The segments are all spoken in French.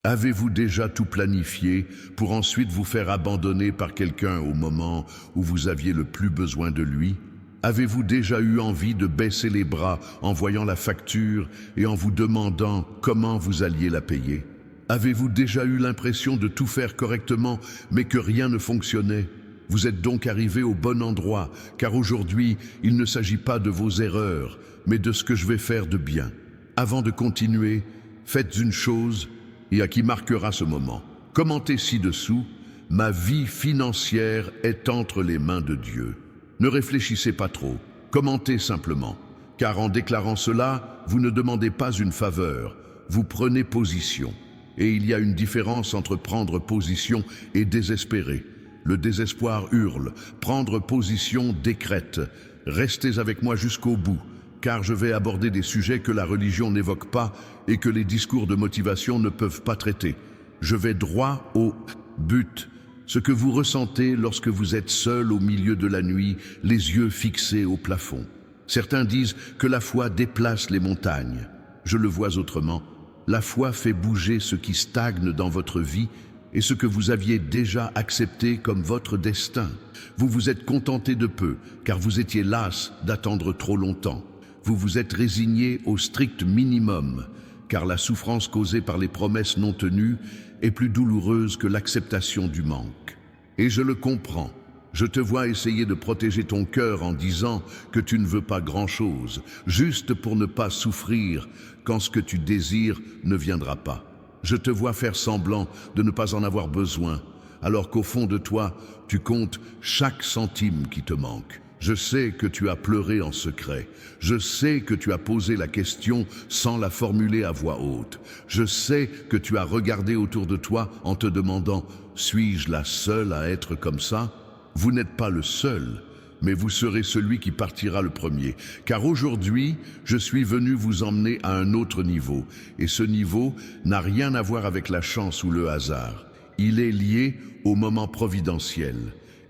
Avez-vous déjà tout planifié pour ensuite vous faire abandonner par quelqu'un au moment où vous aviez le plus besoin de lui? Avez-vous déjà eu envie de baisser les bras en voyant la facture et en vous demandant comment vous alliez la payer? Avez-vous déjà eu l'impression de tout faire correctement mais que rien ne fonctionnait? Vous êtes donc arrivé au bon endroit, car aujourd'hui, il ne s'agit pas de vos erreurs, mais de ce que je vais faire de bien. Avant de continuer, faites une chose et à qui marquera ce moment. Commentez ci-dessous, ma vie financière est entre les mains de Dieu. Ne réfléchissez pas trop, commentez simplement, car en déclarant cela, vous ne demandez pas une faveur, vous prenez position. Et il y a une différence entre prendre position et désespérer. Le désespoir hurle, prendre position décrète. Restez avec moi jusqu'au bout, car je vais aborder des sujets que la religion n'évoque pas et que les discours de motivation ne peuvent pas traiter. Je vais droit au but, ce que vous ressentez lorsque vous êtes seul au milieu de la nuit, les yeux fixés au plafond. Certains disent que la foi déplace les montagnes. Je le vois autrement. La foi fait bouger ce qui stagne dans votre vie et ce que vous aviez déjà accepté comme votre destin. Vous vous êtes contenté de peu, car vous étiez las d'attendre trop longtemps. Vous vous êtes résigné au strict minimum, car la souffrance causée par les promesses non tenues est plus douloureuse que l'acceptation du manque. Et je le comprends. Je te vois essayer de protéger ton cœur en disant que tu ne veux pas grand-chose, juste pour ne pas souffrir quand ce que tu désires ne viendra pas. Je te vois faire semblant de ne pas en avoir besoin, alors qu'au fond de toi, tu comptes chaque centime qui te manque. Je sais que tu as pleuré en secret. Je sais que tu as posé la question sans la formuler à voix haute. Je sais que tu as regardé autour de toi en te demandant « Suis-je la seule à être comme ça ?» Vous n'êtes pas le seul, mais vous serez celui qui partira le premier. Car aujourd'hui, je suis venu vous emmener à un autre niveau. Et ce niveau n'a rien à voir avec la chance ou le hasard. Il est lié au moment providentiel.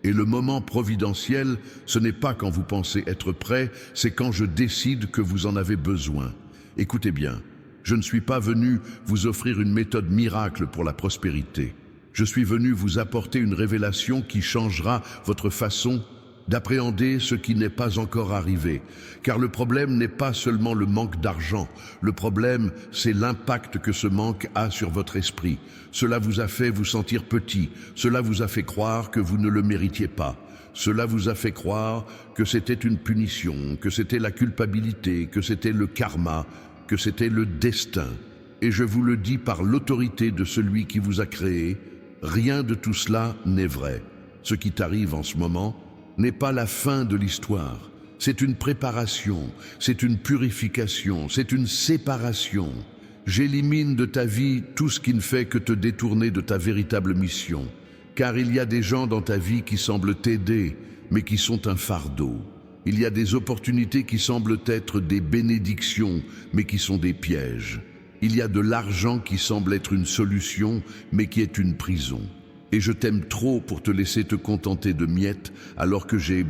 Et le moment providentiel, ce n'est pas quand vous pensez être prêt, c'est quand je décide que vous en avez besoin. Écoutez bien, je ne suis pas venu vous offrir une méthode miracle pour la prospérité. Je suis venu vous apporter une révélation qui changera votre façon d'appréhender ce qui n'est pas encore arrivé. Car le problème n'est pas seulement le manque d'argent. Le problème, c'est l'impact que ce manque a sur votre esprit. Cela vous a fait vous sentir petit. Cela vous a fait croire que vous ne le méritiez pas. Cela vous a fait croire que c'était une punition, que c'était la culpabilité, que c'était le karma, que c'était le destin. Et je vous le dis par l'autorité de celui qui vous a créé, rien de tout cela n'est vrai. Ce qui t'arrive en ce moment n'est pas la fin de l'histoire. C'est une préparation, c'est une purification, c'est une séparation. J'élimine de ta vie tout ce qui ne fait que te détourner de ta véritable mission. Car il y a des gens dans ta vie qui semblent t'aider, mais qui sont un fardeau. Il y a des opportunités qui semblent être des bénédictions, mais qui sont des pièges. Il y a de l'argent qui semble être une solution, mais qui est une prison. Et je t'aime trop pour te laisser te contenter de miettes alors que j'ai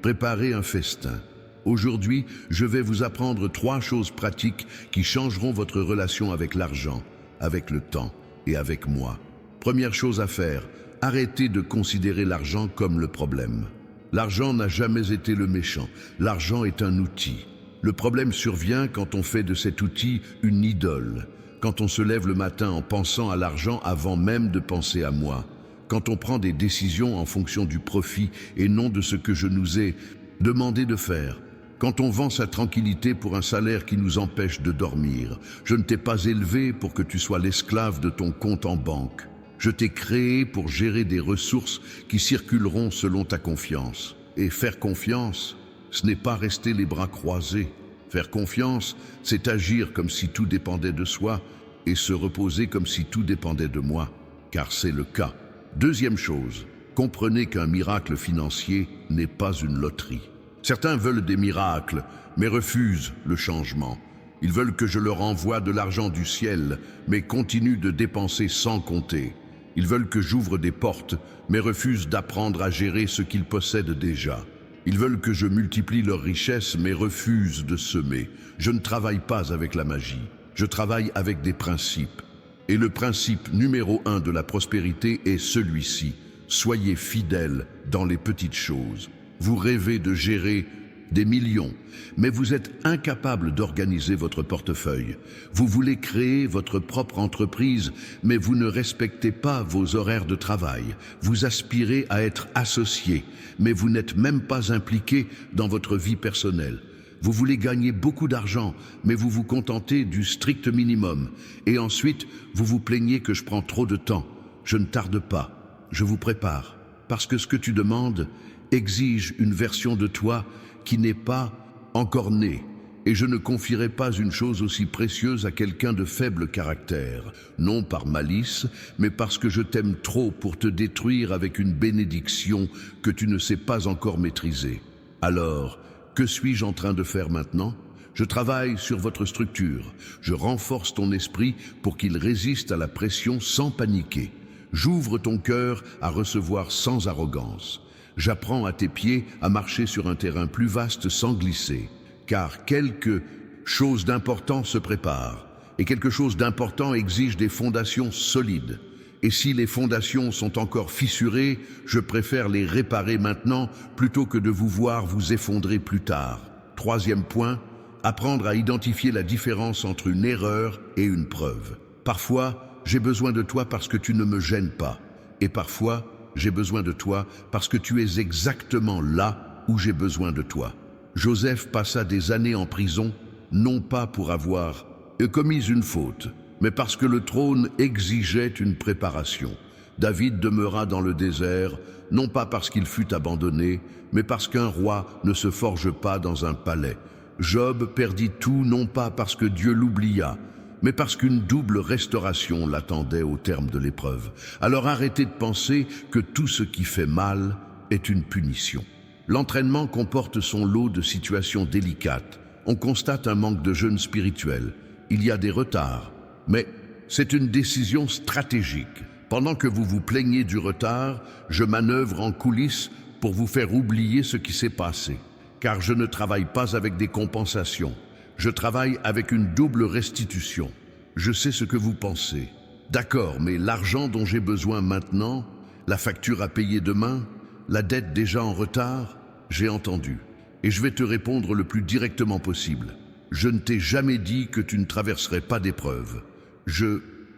préparé un festin. Aujourd'hui, je vais vous apprendre 3 choses pratiques qui changeront votre relation avec l'argent, avec le temps et avec moi. Première chose à faire, arrêtez de considérer l'argent comme le problème. L'argent n'a jamais été le méchant. L'argent est un outil. Le problème survient quand on fait de cet outil une idole, quand on se lève le matin en pensant à l'argent avant même de penser à moi, quand on prend des décisions en fonction du profit et non de ce que je nous ai demandé de faire, quand on vend sa tranquillité pour un salaire qui nous empêche de dormir. Je ne t'ai pas élevé pour que tu sois l'esclave de ton compte en banque. Je t'ai créé pour gérer des ressources qui circuleront selon ta confiance. Et faire confiance, ce n'est pas rester les bras croisés. Faire confiance, c'est agir comme si tout dépendait de soi et se reposer comme si tout dépendait de moi, car c'est le cas. Deuxième chose, comprenez qu'un miracle financier n'est pas une loterie. Certains veulent des miracles, mais refusent le changement. Ils veulent que je leur envoie de l'argent du ciel, mais continuent de dépenser sans compter. Ils veulent que j'ouvre des portes, mais refusent d'apprendre à gérer ce qu'ils possèdent déjà. Ils veulent que je multiplie leurs richesses, mais refusent de semer. Je ne travaille pas avec la magie, je travaille avec des principes. Et le principe numéro 1 de la prospérité est celui-ci. Soyez fidèles dans les petites choses. Vous rêvez de gérer des millions, mais vous êtes incapable d'organiser votre portefeuille. Vous voulez créer votre propre entreprise, mais vous ne respectez pas vos horaires de travail. Vous aspirez à être associé, mais vous n'êtes même pas impliqué dans votre vie personnelle. Vous voulez gagner beaucoup d'argent, mais vous vous contentez du strict minimum. Et ensuite, vous vous plaignez que je prends trop de temps. Je ne tarde pas, je vous prépare. Parce que ce que tu demandes exige une version de toi qui n'est pas encore née. Et je ne confierai pas une chose aussi précieuse à quelqu'un de faible caractère, non par malice, mais parce que je t'aime trop pour te détruire avec une bénédiction que tu ne sais pas encore maîtriser. Alors, que suis-je en train de faire maintenant? Je travaille sur votre structure. Je renforce ton esprit pour qu'il résiste à la pression sans paniquer. J'ouvre ton cœur à recevoir sans arrogance. J'apprends à tes pieds à marcher sur un terrain plus vaste sans glisser. Car quelque chose d'important se prépare. Et quelque chose d'important exige des fondations solides. Et si les fondations sont encore fissurées, je préfère les réparer maintenant plutôt que de vous voir vous effondrer plus tard. Troisième point, apprendre à identifier la différence entre une erreur et une preuve. Parfois, j'ai besoin de toi parce que tu ne me gênes pas. Et parfois, j'ai besoin de toi parce que tu es exactement là où j'ai besoin de toi. Joseph passa des années en prison, non pas pour avoir commis une faute, mais parce que le trône exigeait une préparation. David demeura dans le désert, non pas parce qu'il fut abandonné, mais parce qu'un roi ne se forge pas dans un palais. Job perdit tout, non pas parce que Dieu l'oublia, mais parce qu'une double restauration l'attendait au terme de l'épreuve. Alors arrêtez de penser que tout ce qui fait mal est une punition. L'entraînement comporte son lot de situations délicates. On constate un manque de jeûne spirituel. Il y a des retards. Mais c'est une décision stratégique. Pendant que vous vous plaignez du retard, je manœuvre en coulisses pour vous faire oublier ce qui s'est passé. Car je ne travaille pas avec des compensations. Je travaille avec une double restitution. Je sais ce que vous pensez. D'accord, mais l'argent dont j'ai besoin maintenant, la facture à payer demain, la dette déjà en retard, j'ai entendu. Et je vais te répondre le plus directement possible. Je ne t'ai jamais dit que tu ne traverserais pas d'épreuves.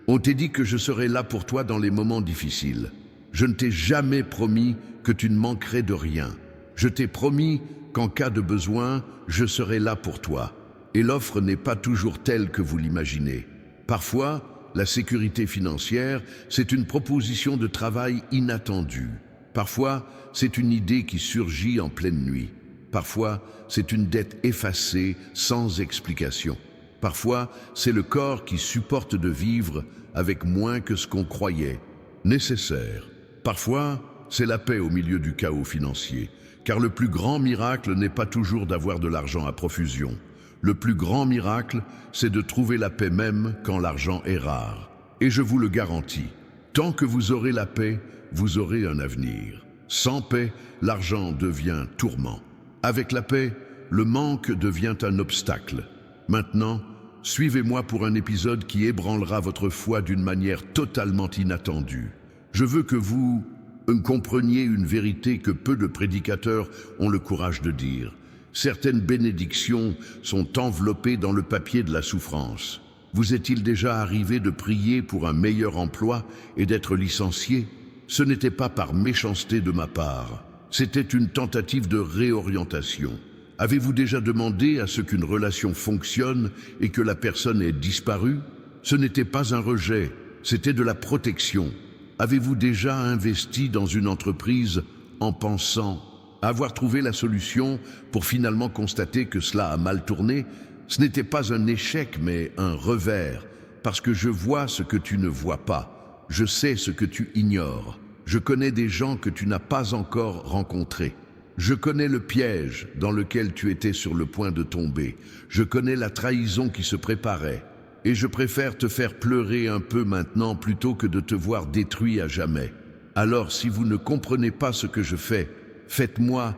On t'a dit que je serais là pour toi dans les moments difficiles. Je ne t'ai jamais promis que tu ne manquerais de rien. Je t'ai promis qu'en cas de besoin, je serai là pour toi. Et l'offre n'est pas toujours telle que vous l'imaginez. Parfois, la sécurité financière, c'est une proposition de travail inattendue. Parfois, c'est une idée qui surgit en pleine nuit. Parfois, c'est une dette effacée sans explication. Parfois, c'est le corps qui supporte de vivre avec moins que ce qu'on croyait nécessaire. Parfois, c'est la paix au milieu du chaos financier. Car le plus grand miracle n'est pas toujours d'avoir de l'argent à profusion. Le plus grand miracle, c'est de trouver la paix même quand l'argent est rare. Et je vous le garantis, tant que vous aurez la paix, vous aurez un avenir. Sans paix, l'argent devient tourment. Avec la paix, le manque devient un obstacle. Maintenant, suivez-moi pour un épisode qui ébranlera votre foi d'une manière totalement inattendue. Je veux que vous compreniez une vérité que peu de prédicateurs ont le courage de dire. Certaines bénédictions sont enveloppées dans le papier de la souffrance. Vous est-il déjà arrivé de prier pour un meilleur emploi et d'être licencié? Ce n'était pas par méchanceté de ma part, c'était une tentative de réorientation. Avez-vous déjà demandé à ce qu'une relation fonctionne et que la personne ait disparu? Ce n'était pas un rejet, c'était de la protection. Avez-vous déjà investi dans une entreprise en pensant avoir trouvé la solution pour finalement constater que cela a mal tourné? Ce n'était pas un échec, mais un revers, parce que je vois ce que tu ne vois pas. Je sais ce que tu ignores. Je connais des gens que tu n'as pas encore rencontrés. Je connais le piège dans lequel tu étais sur le point de tomber. Je connais la trahison qui se préparait. Et je préfère te faire pleurer un peu maintenant plutôt que de te voir détruit à jamais. Alors, si vous ne comprenez pas ce que je fais, faites-moi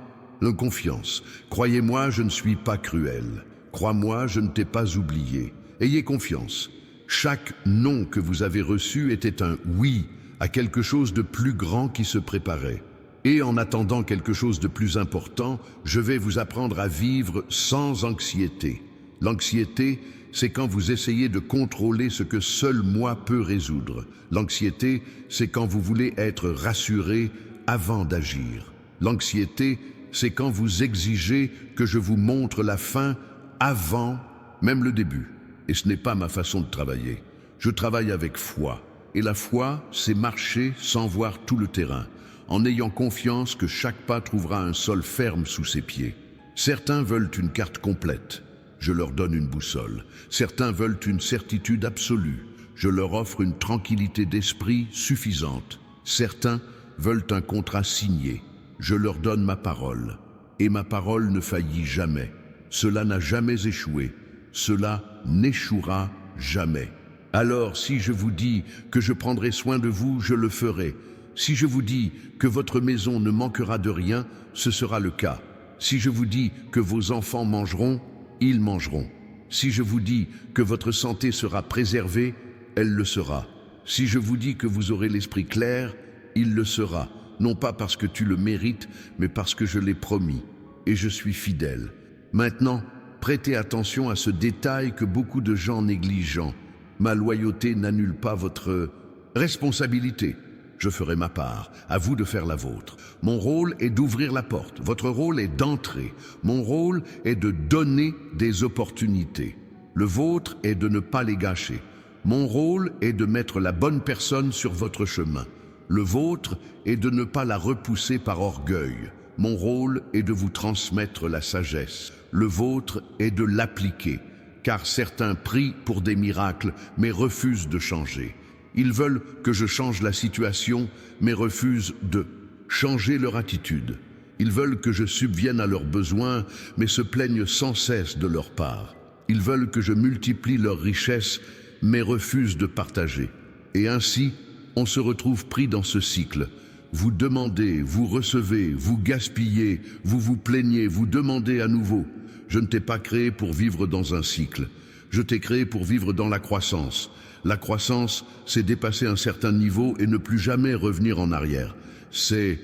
confiance. Croyez-moi, je ne suis pas cruel. Crois-moi, je ne t'ai pas oublié. Ayez confiance. Chaque non que vous avez reçu était un oui à quelque chose de plus grand qui se préparait. Et en attendant quelque chose de plus important, je vais vous apprendre à vivre sans anxiété. L'anxiété, c'est quand vous essayez de contrôler ce que seul moi peux résoudre. L'anxiété, c'est quand vous voulez être rassuré avant d'agir. L'anxiété, c'est quand vous exigez que je vous montre la fin avant même le début. Et ce n'est pas ma façon de travailler. Je travaille avec foi. Et la foi, c'est marcher sans voir tout le terrain, en ayant confiance que chaque pas trouvera un sol ferme sous ses pieds. Certains veulent une carte complète. Je leur donne une boussole. Certains veulent une certitude absolue. Je leur offre une tranquillité d'esprit suffisante. Certains veulent un contrat signé. Je leur donne ma parole. Et ma parole ne faillit jamais. Cela n'a jamais échoué. Cela n'échouera jamais. Alors, si je vous dis que je prendrai soin de vous, je le ferai. Si je vous dis que votre maison ne manquera de rien, ce sera le cas. Si je vous dis que vos enfants mangeront, ils mangeront. Si je vous dis que votre santé sera préservée, elle le sera. Si je vous dis que vous aurez l'esprit clair, il le sera. Non pas parce que tu le mérites, mais parce que je l'ai promis. Et je suis fidèle. Maintenant, prêtez attention à ce détail que beaucoup de gens négligent. Ma loyauté n'annule pas votre responsabilité. Je ferai ma part, à vous de faire la vôtre. Mon rôle est d'ouvrir la porte, votre rôle est d'entrer. Mon rôle est de donner des opportunités. Le vôtre est de ne pas les gâcher. Mon rôle est de mettre la bonne personne sur votre chemin. Le vôtre est de ne pas la repousser par orgueil. Mon rôle est de vous transmettre la sagesse. Le vôtre est de l'appliquer, car certains prient pour des miracles, mais refusent de changer. Ils veulent que je change la situation, mais refusent de changer leur attitude. Ils veulent que je subvienne à leurs besoins, mais se plaignent sans cesse de leur part. Ils veulent que je multiplie leurs richesses, mais refusent de partager. Et ainsi, on se retrouve pris dans ce cycle. Vous demandez, vous recevez, vous gaspillez, vous vous plaignez, vous demandez à nouveau. Je ne t'ai pas créé pour vivre dans un cycle. Je t'ai créé pour vivre dans la croissance. La croissance, c'est dépasser un certain niveau et ne plus jamais revenir en arrière. C'est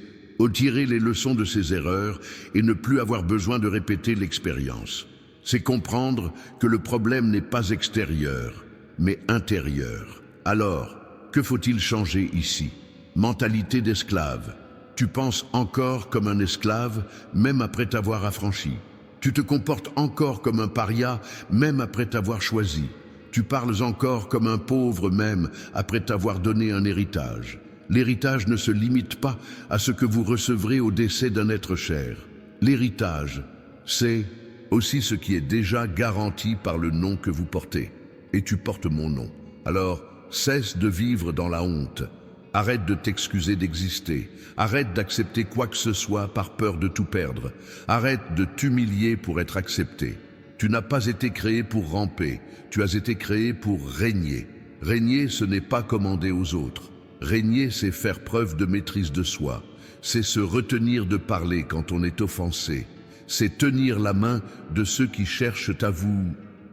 tirer les leçons de ses erreurs et ne plus avoir besoin de répéter l'expérience. C'est comprendre que le problème n'est pas extérieur, mais intérieur. Alors, que faut-il changer ici? Mentalité d'esclave. Tu penses encore comme un esclave, même après t'avoir affranchi. Tu te comportes encore comme un paria, même après t'avoir choisi. Tu parles encore comme un pauvre, même après t'avoir donné un héritage. L'héritage ne se limite pas à ce que vous recevrez au décès d'un être cher. L'héritage, c'est aussi ce qui est déjà garanti par le nom que vous portez. Et tu portes mon nom. Alors, cesse de vivre dans la honte. Arrête de t'excuser d'exister. Arrête d'accepter quoi que ce soit par peur de tout perdre. Arrête de t'humilier pour être accepté. Tu n'as pas été créé pour ramper. Tu as été créé pour régner. Régner, ce n'est pas commander aux autres. Régner, c'est faire preuve de maîtrise de soi. C'est se retenir de parler quand on est offensé. C'est tenir la main de ceux qui cherchent à vous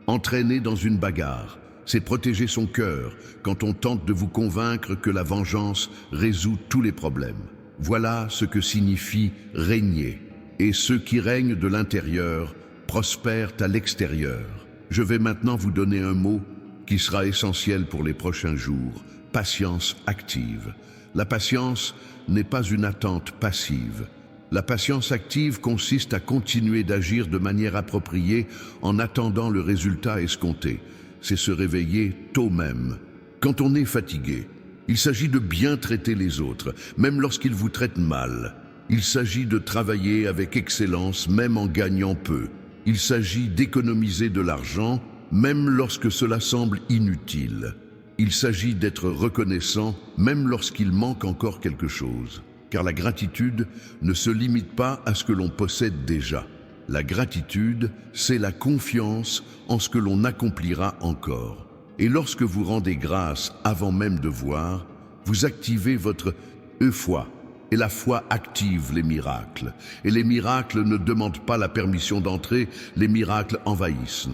entraîner dans une bagarre. C'est protéger son cœur quand on tente de vous convaincre que la vengeance résout tous les problèmes. Voilà ce que signifie régner. Et ceux qui règnent de l'intérieur prospèrent à l'extérieur. Je vais maintenant vous donner un mot qui sera essentiel pour les prochains jours. Patience active. La patience n'est pas une attente passive. La patience active consiste à continuer d'agir de manière appropriée en attendant le résultat escompté. C'est se réveiller tôt même. Quand on est fatigué, il s'agit de bien traiter les autres, même lorsqu'ils vous traitent mal. Il s'agit de travailler avec excellence, même en gagnant peu. Il s'agit d'économiser de l'argent, même lorsque cela semble inutile. Il s'agit d'être reconnaissant, même lorsqu'il manque encore quelque chose. Car la gratitude ne se limite pas à ce que l'on possède déjà. La gratitude, c'est la confiance en ce que l'on accomplira encore. Et lorsque vous rendez grâce avant même de voir, vous activez votre foi. Et la foi active les miracles. Et les miracles ne demandent pas la permission d'entrer, les miracles envahissent.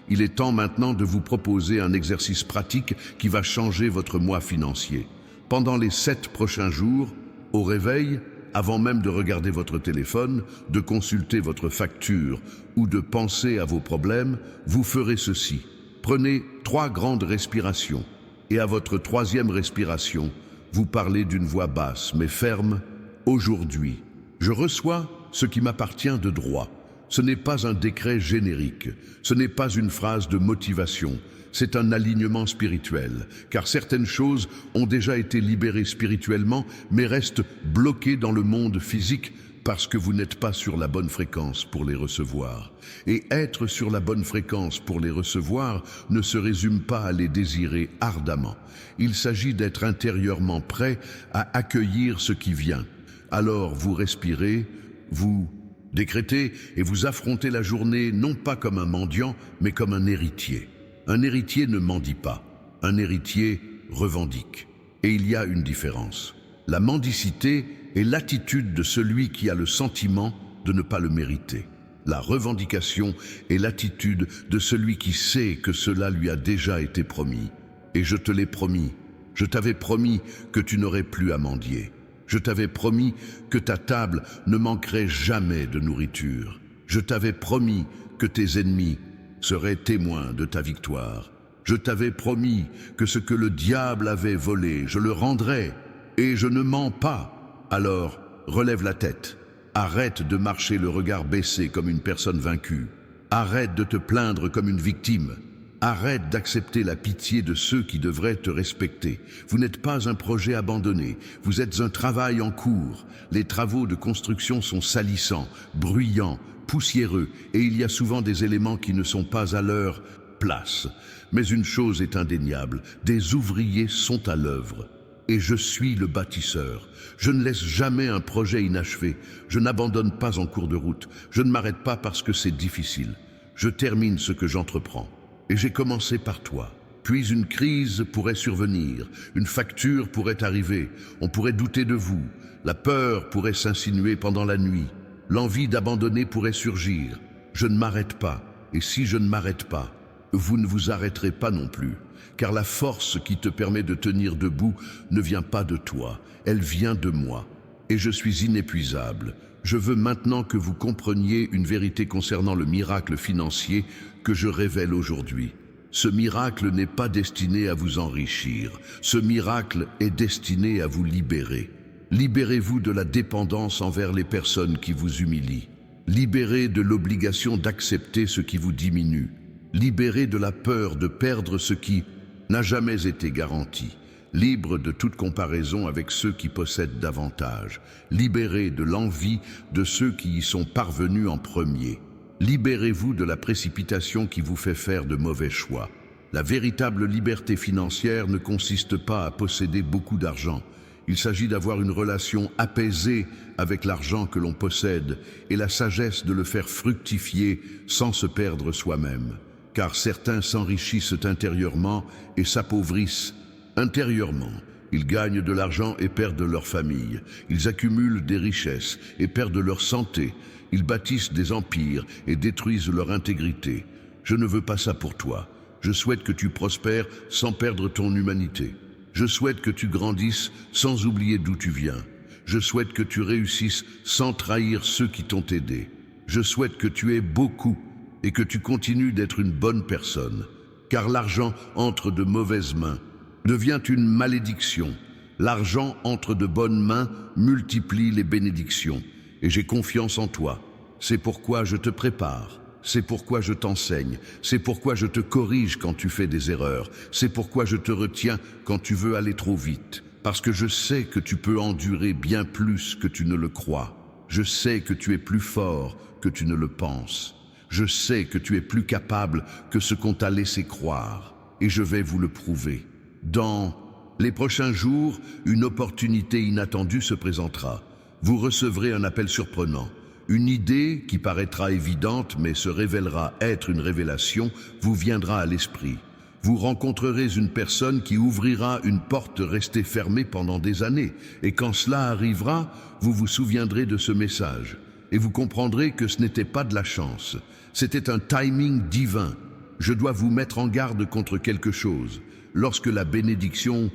Il est temps maintenant de vous proposer un exercice pratique qui va changer votre mois financier. Pendant les 7 prochains jours, au réveil, avant même de regarder votre téléphone, de consulter votre facture ou de penser à vos problèmes, vous ferez ceci. Prenez 3 grandes respirations et à votre 3e respiration, vous parlez d'une voix basse mais ferme. Aujourd'hui, je reçois ce qui m'appartient de droit. Ce n'est pas un décret générique, ce n'est pas une phrase de motivation, c'est un alignement spirituel, car certaines choses ont déjà été libérées spirituellement, mais restent bloquées dans le monde physique parce que vous n'êtes pas sur la bonne fréquence pour les recevoir. Et être sur la bonne fréquence pour les recevoir ne se résume pas à les désirer ardemment. Il s'agit d'être intérieurement prêt à accueillir ce qui vient. Alors vous respirez, vous décrétez et vous affrontez la journée non pas comme un mendiant, mais comme un héritier. Un héritier ne mendie pas, un héritier revendique. Et il y a une différence. La mendicité est l'attitude de celui qui a le sentiment de ne pas le mériter. La revendication est l'attitude de celui qui sait que cela lui a déjà été promis. Et je te l'ai promis, je t'avais promis que tu n'aurais plus à mendier. Je t'avais promis que ta table ne manquerait jamais de nourriture. Je t'avais promis que tes ennemis seraient témoins de ta victoire. Je t'avais promis que ce que le diable avait volé, je le rendrais, et je ne mens pas. Alors, relève la tête. Arrête de marcher le regard baissé comme une personne vaincue. Arrête de te plaindre comme une victime. Arrête d'accepter la pitié de ceux qui devraient te respecter. Vous n'êtes pas un projet abandonné, vous êtes un travail en cours. Les travaux de construction sont salissants, bruyants, poussiéreux, et il y a souvent des éléments qui ne sont pas à leur place. Mais une chose est indéniable, des ouvriers sont à l'œuvre. Et je suis le bâtisseur. Je ne laisse jamais un projet inachevé. Je n'abandonne pas en cours de route. Je ne m'arrête pas parce que c'est difficile. Je termine ce que j'entreprends. Et j'ai commencé par toi. Puis une crise pourrait survenir, une facture pourrait arriver, on pourrait douter de vous, la peur pourrait s'insinuer pendant la nuit, l'envie d'abandonner pourrait surgir. Je ne m'arrête pas, et si je ne m'arrête pas, vous ne vous arrêterez pas non plus, car la force qui te permet de tenir debout ne vient pas de toi, elle vient de moi. Et je suis inépuisable. Je veux maintenant que vous compreniez une vérité concernant le miracle financier que je révèle aujourd'hui. Ce miracle n'est pas destiné à vous enrichir. Ce miracle est destiné à vous libérer. Libérez-vous de la dépendance envers les personnes qui vous humilient. Libérez de l'obligation d'accepter ce qui vous diminue. Libérez de la peur de perdre ce qui n'a jamais été garanti. Libre de toute comparaison avec ceux qui possèdent davantage. Libérez de l'envie de ceux qui y sont parvenus en premier. Libérez-vous de la précipitation qui vous fait faire de mauvais choix. La véritable liberté financière ne consiste pas à posséder beaucoup d'argent. Il s'agit d'avoir une relation apaisée avec l'argent que l'on possède et la sagesse de le faire fructifier sans se perdre soi-même. Car certains s'enrichissent intérieurement et s'appauvrissent intérieurement. Ils gagnent de l'argent et perdent leur famille. Ils accumulent des richesses et perdent leur santé. Ils bâtissent des empires et détruisent leur intégrité. Je ne veux pas ça pour toi. Je souhaite que tu prospères sans perdre ton humanité. Je souhaite que tu grandisses sans oublier d'où tu viens. Je souhaite que tu réussisses sans trahir ceux qui t'ont aidé. Je souhaite que tu aies beaucoup et que tu continues d'être une bonne personne. Car l'argent entre de mauvaises mains devient une malédiction. L'argent entre de bonnes mains multiplie les bénédictions. Et j'ai confiance en toi. C'est pourquoi je te prépare. C'est pourquoi je t'enseigne. C'est pourquoi je te corrige quand tu fais des erreurs. C'est pourquoi je te retiens quand tu veux aller trop vite. Parce que je sais que tu peux endurer bien plus que tu ne le crois. Je sais que tu es plus fort que tu ne le penses. Je sais que tu es plus capable que ce qu'on t'a laissé croire. Et je vais vous le prouver. Dans les prochains jours, une opportunité inattendue se présentera. Vous recevrez un appel surprenant. Une idée qui paraîtra évidente mais se révélera être une révélation vous viendra à l'esprit. Vous rencontrerez une personne qui ouvrira une porte restée fermée pendant des années. Et quand cela arrivera, vous vous souviendrez de ce message. Et vous comprendrez que ce n'était pas de la chance. C'était un timing divin. Je dois vous mettre en garde contre quelque chose. Lorsque la bénédiction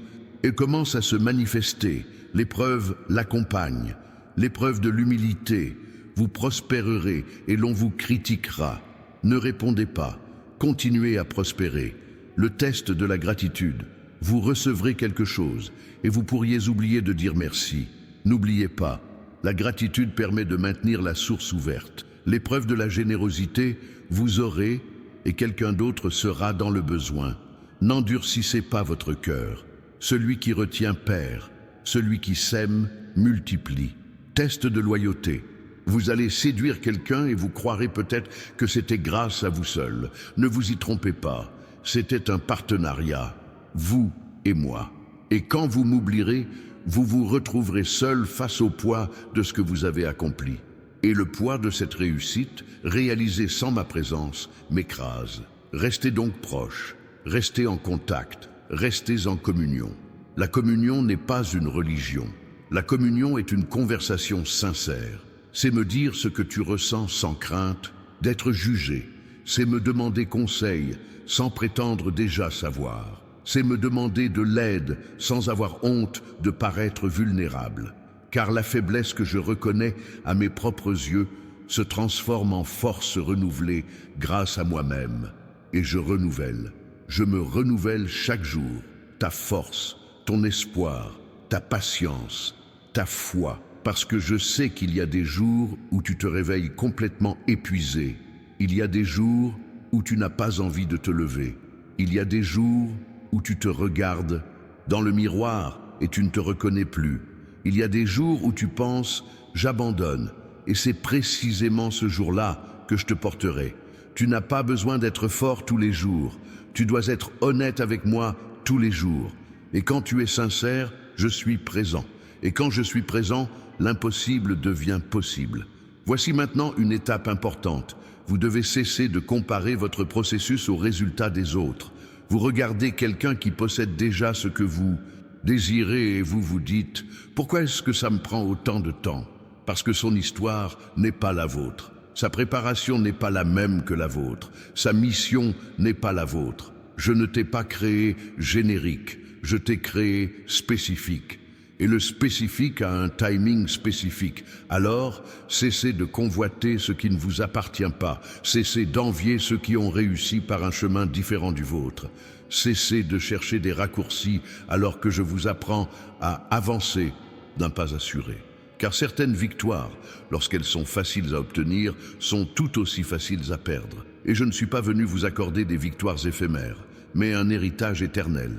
commence à se manifester, l'épreuve l'accompagne, l'épreuve de l'humilité. Vous prospérerez et l'on vous critiquera. Ne répondez pas, continuez à prospérer. Le test de la gratitude. Vous recevrez quelque chose et vous pourriez oublier de dire merci. N'oubliez pas, la gratitude permet de maintenir la source ouverte. L'épreuve de la générosité, vous aurez et quelqu'un d'autre sera dans le besoin. N'endurcissez pas votre cœur. Celui qui retient perd, celui qui sème multiplie. Test de loyauté. Vous allez séduire quelqu'un et vous croirez peut-être que c'était grâce à vous seul. Ne vous y trompez pas, c'était un partenariat, vous et moi. Et quand vous m'oublierez, vous vous retrouverez seul face au poids de ce que vous avez accompli. Et le poids de cette réussite, réalisée sans ma présence, m'écrase. Restez donc proches, restez en contact, restez en communion. La communion n'est pas une religion. La communion est une conversation sincère. C'est me dire ce que tu ressens sans crainte d'être jugé. C'est me demander conseil sans prétendre déjà savoir. C'est me demander de l'aide sans avoir honte de paraître vulnérable. Car la faiblesse que je reconnais à mes propres yeux se transforme en force renouvelée grâce à moi-même. Et je me renouvelle chaque jour. Ta force, ton espoir, ta patience, ta foi. Parce que je sais qu'il y a des jours où tu te réveilles complètement épuisé. Il y a des jours où tu n'as pas envie de te lever. Il y a des jours où tu te regardes dans le miroir et tu ne te reconnais plus. Il y a des jours où tu penses « j'abandonne » et c'est précisément ce jour-là que je te porterai. Tu n'as pas besoin d'être fort tous les jours. Tu dois être honnête avec moi tous les jours. Et quand tu es sincère, je suis présent. Et quand je suis présent, l'impossible devient possible. Voici maintenant une étape importante. Vous devez cesser de comparer votre processus aux résultats des autres. Vous regardez quelqu'un qui possède déjà ce que vous désirez et vous vous dites « Pourquoi est-ce que ça me prend autant de temps ?» Parce que son histoire n'est pas la vôtre. Sa préparation n'est pas la même que la vôtre. Sa mission n'est pas la vôtre. Je ne t'ai pas créé générique, je t'ai créé spécifique. Et le spécifique a un timing spécifique. Alors, cessez de convoiter ce qui ne vous appartient pas. Cessez d'envier ceux qui ont réussi par un chemin différent du vôtre. Cessez de chercher des raccourcis alors que je vous apprends à avancer d'un pas assuré. Car certaines victoires, lorsqu'elles sont faciles à obtenir, sont tout aussi faciles à perdre. Et je ne suis pas venu vous accorder des victoires éphémères, mais un héritage éternel.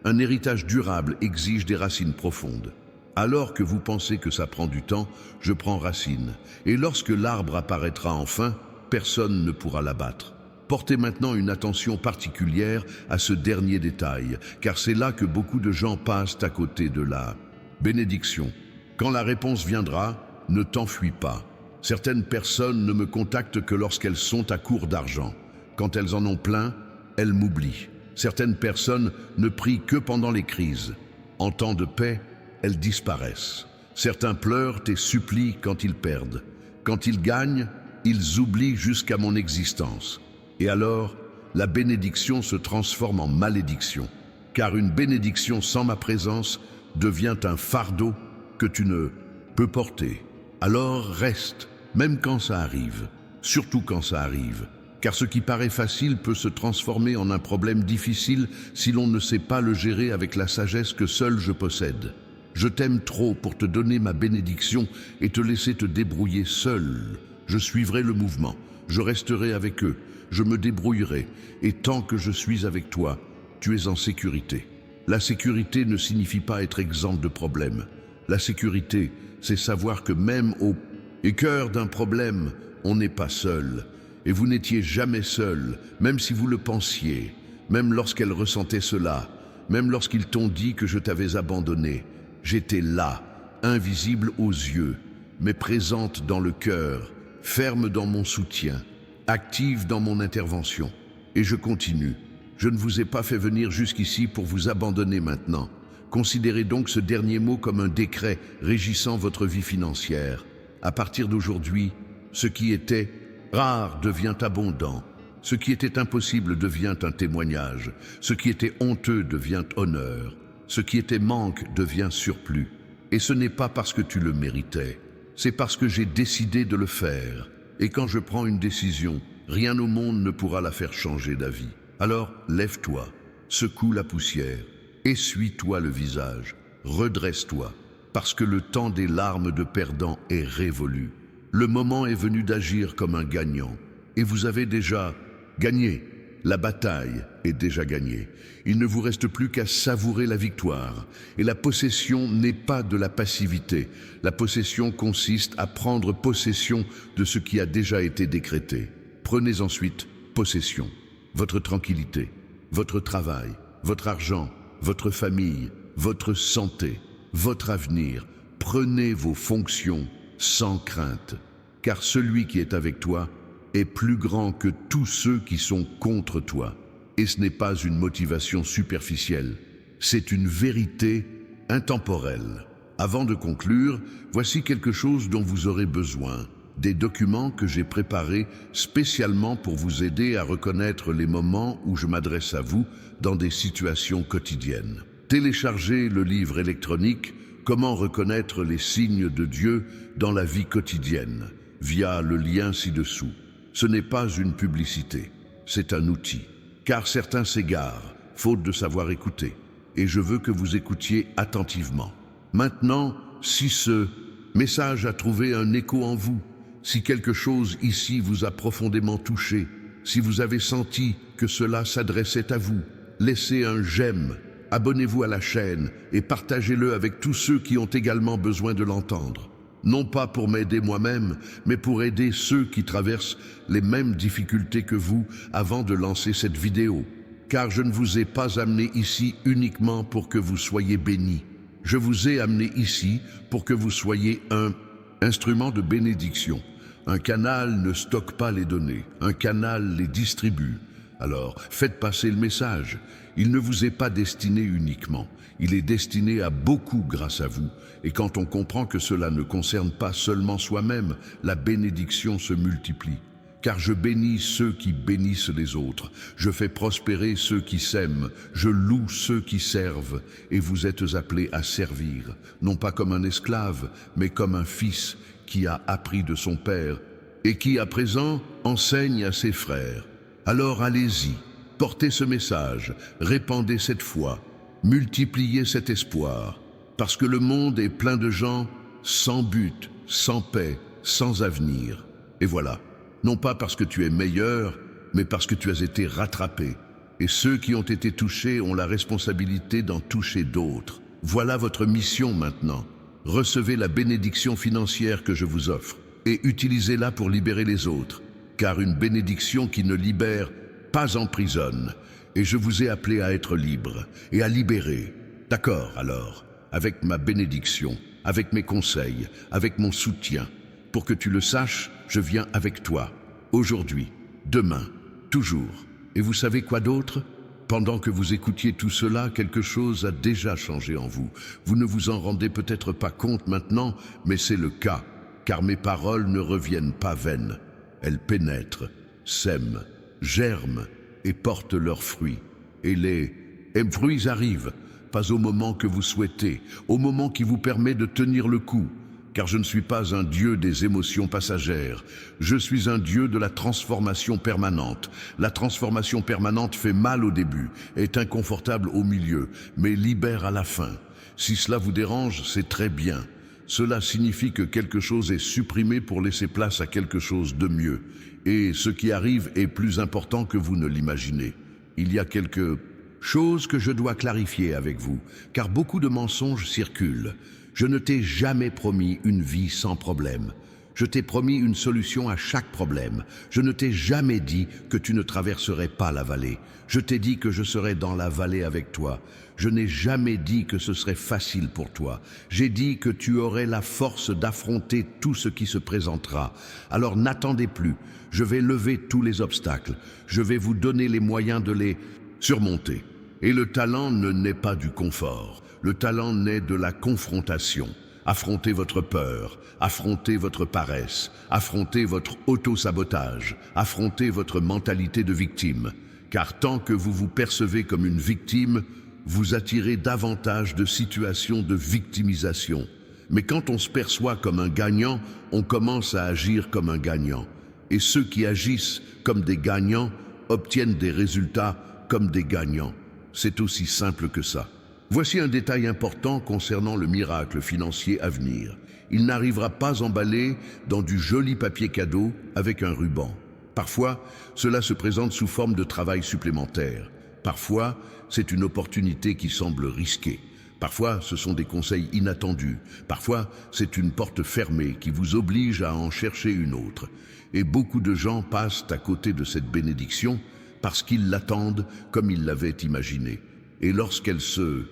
Un héritage durable exige des racines profondes. Alors que vous pensez que ça prend du temps, je prends racine. Et lorsque l'arbre apparaîtra enfin, personne ne pourra l'abattre. Portez maintenant une attention particulière à ce dernier détail, car c'est là que beaucoup de gens passent à côté de la bénédiction. Quand la réponse viendra, ne t'enfuis pas. Certaines personnes ne me contactent que lorsqu'elles sont à court d'argent. Quand elles en ont plein, elles m'oublient. Certaines personnes ne prient que pendant les crises. En temps de paix, elles disparaissent. Certains pleurent et supplient quand ils perdent. Quand ils gagnent, ils oublient jusqu'à mon existence. Et alors, la bénédiction se transforme en malédiction. Car une bénédiction sans ma présence devient un fardeau que tu ne peux porter. Alors reste, même quand ça arrive, surtout quand ça arrive. Car ce qui paraît facile peut se transformer en un problème difficile si l'on ne sait pas le gérer avec la sagesse que seul je possède. Je t'aime trop pour te donner ma bénédiction et te laisser te débrouiller seul. Je suivrai le mouvement, je resterai avec eux, je me débrouillerai, et tant que je suis avec toi, tu es en sécurité. La sécurité ne signifie pas être exempt de problèmes. La sécurité, c'est savoir que même au cœur d'un problème, on n'est pas seul. Et vous n'étiez jamais seul, même si vous le pensiez, même lorsqu'elle ressentait cela, même lorsqu'ils t'ont dit que je t'avais abandonné. J'étais là, invisible aux yeux, mais présente dans le cœur, ferme dans mon soutien, active dans mon intervention. Et je continue. Je ne vous ai pas fait venir jusqu'ici pour vous abandonner maintenant. Considérez donc ce dernier mot comme un décret régissant votre vie financière. À partir d'aujourd'hui, ce qui était rare devient abondant. Ce qui était impossible devient un témoignage. Ce qui était honteux devient honneur. Ce qui était manque devient surplus. Et ce n'est pas parce que tu le méritais. C'est parce que j'ai décidé de le faire. Et quand je prends une décision, rien au monde ne pourra la faire changer d'avis. Alors, lève-toi, secoue la poussière, essuie-toi le visage, redresse-toi, parce que le temps des larmes de perdant est révolu. Le moment est venu d'agir comme un gagnant. Et vous avez déjà gagné. La bataille est déjà gagnée. Il ne vous reste plus qu'à savourer la victoire. Et la possession n'est pas de la passivité. La possession consiste à prendre possession de ce qui a déjà été décrété. Prenez ensuite possession. Votre tranquillité, votre travail, votre argent, votre famille, votre santé, votre avenir. Prenez vos fonctions sans crainte. Car celui qui est avec toi est plus grand que tous ceux qui sont contre toi. Et ce n'est pas une motivation superficielle, c'est une vérité intemporelle. Avant de conclure, voici quelque chose dont vous aurez besoin. Des documents que j'ai préparés spécialement pour vous aider à reconnaître les moments où je m'adresse à vous dans des situations quotidiennes. Téléchargez le livre électronique « Comment reconnaître les signes de Dieu dans la vie quotidienne » via le lien ci-dessous. Ce n'est pas une publicité, c'est un outil. Car certains s'égarent, faute de savoir écouter. Et je veux que vous écoutiez attentivement. Maintenant, si ce message a trouvé un écho en vous, si quelque chose ici vous a profondément touché, si vous avez senti que cela s'adressait à vous, laissez un j'aime, abonnez-vous à la chaîne et partagez-le avec tous ceux qui ont également besoin de l'entendre. Non pas pour m'aider moi-même, mais pour aider ceux qui traversent les mêmes difficultés que vous avant de lancer cette vidéo. Car je ne vous ai pas amené ici uniquement pour que vous soyez bénis. Je vous ai amené ici pour que vous soyez un instrument de bénédiction. Un canal ne stocke pas les données, un canal les distribue. Alors, faites passer le message. Il ne vous est pas destiné uniquement. Il est destiné à beaucoup grâce à vous. Et quand on comprend que cela ne concerne pas seulement soi-même, la bénédiction se multiplie. Car je bénis ceux qui bénissent les autres. Je fais prospérer ceux qui s'aiment. Je loue ceux qui servent. Et vous êtes appelés à servir, non pas comme un esclave, mais comme un fils qui a appris de son père et qui, à présent, enseigne à ses frères. Alors allez-y, portez ce message, répandez cette foi, multipliez cet espoir, parce que le monde est plein de gens sans but, sans paix, sans avenir. Et voilà, non pas parce que tu es meilleur, mais parce que tu as été rattrapé. Et ceux qui ont été touchés ont la responsabilité d'en toucher d'autres. Voilà votre mission maintenant. Recevez la bénédiction financière que je vous offre et utilisez-la pour libérer les autres. Car une bénédiction qui ne libère pas emprisonne. Et je vous ai appelé à être libre et à libérer. D'accord alors, avec ma bénédiction, avec mes conseils, avec mon soutien. Pour que tu le saches, je viens avec toi. Aujourd'hui, demain, toujours. Et vous savez quoi d'autre ? Pendant que vous écoutiez tout cela, quelque chose a déjà changé en vous. Vous ne vous en rendez peut-être pas compte maintenant, mais c'est le cas. Car mes paroles ne reviennent pas vaines. Elles pénètrent, sèment, germent et portent leurs fruits. Et les fruits arrivent, pas au moment que vous souhaitez, au moment qui vous permet de tenir le coup. Car je ne suis pas un Dieu des émotions passagères. Je suis un Dieu de la transformation permanente. La transformation permanente fait mal au début, est inconfortable au milieu, mais libère à la fin. Si cela vous dérange, c'est très bien. Cela signifie que quelque chose est supprimé pour laisser place à quelque chose de mieux. Et ce qui arrive est plus important que vous ne l'imaginez. Il y a quelque chose que je dois clarifier avec vous, car beaucoup de mensonges circulent. Je ne t'ai jamais promis une vie sans problème. Je t'ai promis une solution à chaque problème. Je ne t'ai jamais dit que tu ne traverserais pas la vallée. Je t'ai dit que je serais dans la vallée avec toi. Je n'ai jamais dit que ce serait facile pour toi. J'ai dit que tu aurais la force d'affronter tout ce qui se présentera. Alors n'attendez plus. Je vais lever tous les obstacles. Je vais vous donner les moyens de les surmonter. Et le talent ne naît pas du confort. Le talent naît de la confrontation. Affrontez votre peur, affrontez votre paresse, affrontez votre auto-sabotage, affrontez votre mentalité de victime. Car tant que vous vous percevez comme une victime, vous attirez davantage de situations de victimisation. Mais quand on se perçoit comme un gagnant, on commence à agir comme un gagnant. Et ceux qui agissent comme des gagnants obtiennent des résultats comme des gagnants. C'est aussi simple que ça. Voici un détail important concernant le miracle financier à venir. Il n'arrivera pas emballé dans du joli papier cadeau avec un ruban. Parfois, cela se présente sous forme de travail supplémentaire. Parfois, c'est une opportunité qui semble risquée. Parfois, ce sont des conseils inattendus. Parfois, c'est une porte fermée qui vous oblige à en chercher une autre. Et beaucoup de gens passent à côté de cette bénédiction parce qu'ils l'attendent comme ils l'avaient imaginé. Et lorsqu'elle se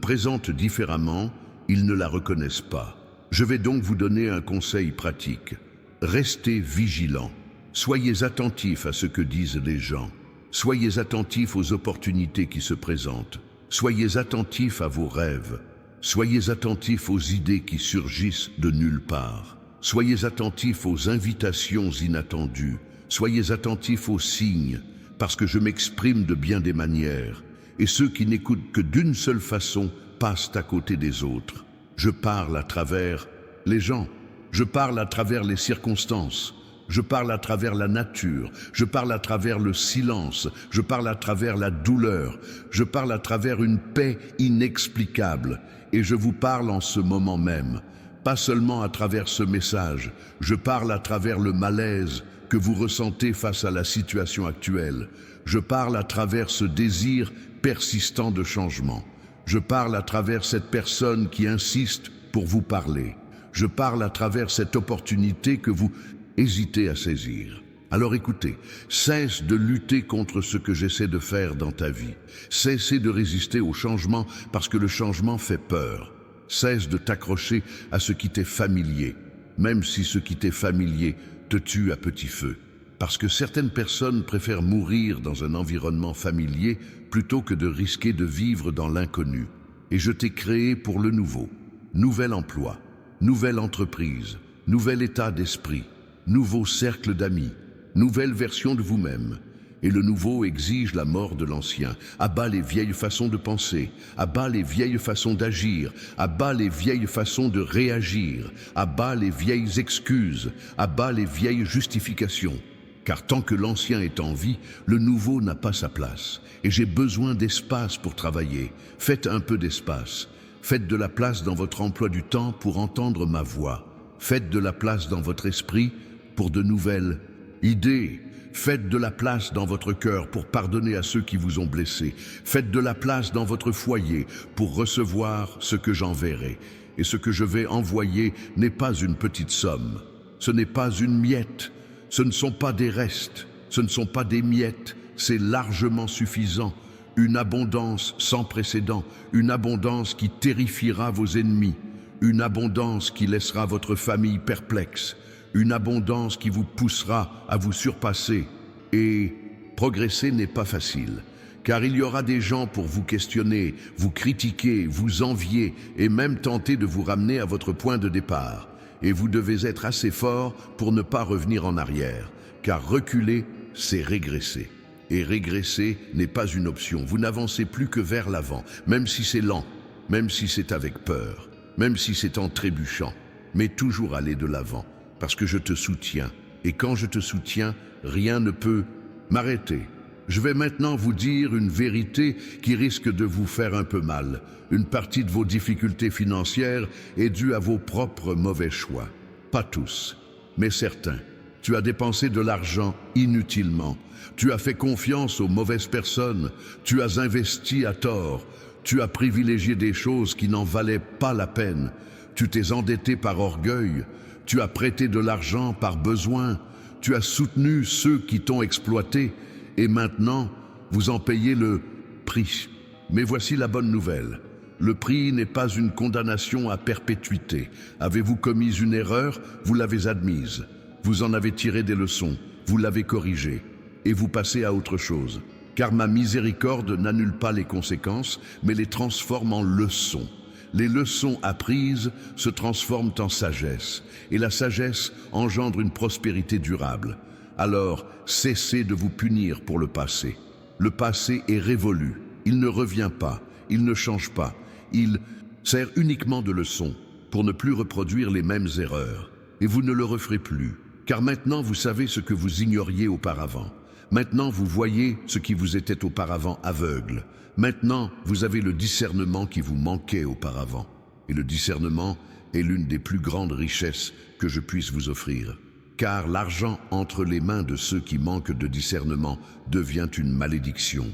présente différemment, ils ne la reconnaissent pas. Je vais donc vous donner un conseil pratique. Restez vigilants. Soyez attentifs à ce que disent les gens. Soyez attentifs aux opportunités qui se présentent. Soyez attentifs à vos rêves. Soyez attentifs aux idées qui surgissent de nulle part. Soyez attentifs aux invitations inattendues. Soyez attentifs aux signes, parce que je m'exprime de bien des manières. Et ceux qui n'écoutent que d'une seule façon passent à côté des autres. Je parle à travers les gens. Je parle à travers les circonstances. Je parle à travers la nature, je parle à travers le silence, je parle à travers la douleur, je parle à travers une paix inexplicable. Et je vous parle en ce moment même, pas seulement à travers ce message, je parle à travers le malaise que vous ressentez face à la situation actuelle. Je parle à travers ce désir persistant de changement. Je parle à travers cette personne qui insiste pour vous parler. Je parle à travers cette opportunité que vous hésitez à saisir. Alors écoutez, cesse de lutter contre ce que j'essaie de faire dans ta vie. Cessez de résister au changement parce que le changement fait peur. Cesse de t'accrocher à ce qui t'est familier, même si ce qui t'est familier te tue à petit feu. Parce que certaines personnes préfèrent mourir dans un environnement familier plutôt que de risquer de vivre dans l'inconnu. Et je t'ai créé pour le nouveau. Nouvel emploi, nouvelle entreprise, nouvel état d'esprit, nouveau cercle d'amis, nouvelle version de vous-même. Et le nouveau exige la mort de l'ancien. À bas les vieilles façons de penser, à bas les vieilles façons d'agir, à bas les vieilles façons de réagir, à bas les vieilles excuses, à bas les vieilles justifications. Car tant que l'ancien est en vie, le nouveau n'a pas sa place. Et j'ai besoin d'espace pour travailler. Faites un peu d'espace. Faites de la place dans votre emploi du temps pour entendre ma voix. Faites de la place dans votre esprit pour de nouvelles idées. Faites de la place dans votre cœur pour pardonner à ceux qui vous ont blessé. Faites de la place dans votre foyer pour recevoir ce que j'enverrai. Et ce que je vais envoyer n'est pas une petite somme. Ce n'est pas une miette. Ce ne sont pas des restes. Ce ne sont pas des miettes. C'est largement suffisant. Une abondance sans précédent. Une abondance qui terrifiera vos ennemis. Une abondance qui laissera votre famille perplexe. Une abondance qui vous poussera à vous surpasser. Et progresser n'est pas facile, car il y aura des gens pour vous questionner, vous critiquer, vous envier et même tenter de vous ramener à votre point de départ. Et vous devez être assez fort pour ne pas revenir en arrière, car reculer, c'est régresser. Et régresser n'est pas une option, vous n'avancez plus que vers l'avant, même si c'est lent, même si c'est avec peur, même si c'est en trébuchant, mais toujours aller de l'avant. Parce que je te soutiens, et quand je te soutiens, rien ne peut m'arrêter. Je vais maintenant vous dire une vérité qui risque de vous faire un peu mal. Une partie de vos difficultés financières est due à vos propres mauvais choix. Pas tous, mais certains. Tu as dépensé de l'argent inutilement. Tu as fait confiance aux mauvaises personnes. Tu as investi à tort. Tu as privilégié des choses qui n'en valaient pas la peine. Tu t'es endetté par orgueil. Tu as prêté de l'argent par besoin, tu as soutenu ceux qui t'ont exploité, et maintenant, vous en payez le prix. Mais voici la bonne nouvelle. Le prix n'est pas une condamnation à perpétuité. Avez-vous commis une erreur? Vous l'avez admise. Vous en avez tiré des leçons, vous l'avez corrigée, et vous passez à autre chose. Car ma miséricorde n'annule pas les conséquences, mais les transforme en leçons. Les leçons apprises se transforment en sagesse, et la sagesse engendre une prospérité durable. Alors, cessez de vous punir pour le passé. Le passé est révolu, il ne revient pas, il ne change pas, il sert uniquement de leçon pour ne plus reproduire les mêmes erreurs. Et vous ne le referez plus, car maintenant vous savez ce que vous ignoriez auparavant. Maintenant vous voyez ce qui vous était auparavant aveugle. Maintenant vous avez le discernement qui vous manquait auparavant. Et le discernement est l'une des plus grandes richesses que je puisse vous offrir. Car l'argent entre les mains de ceux qui manquent de discernement devient une malédiction.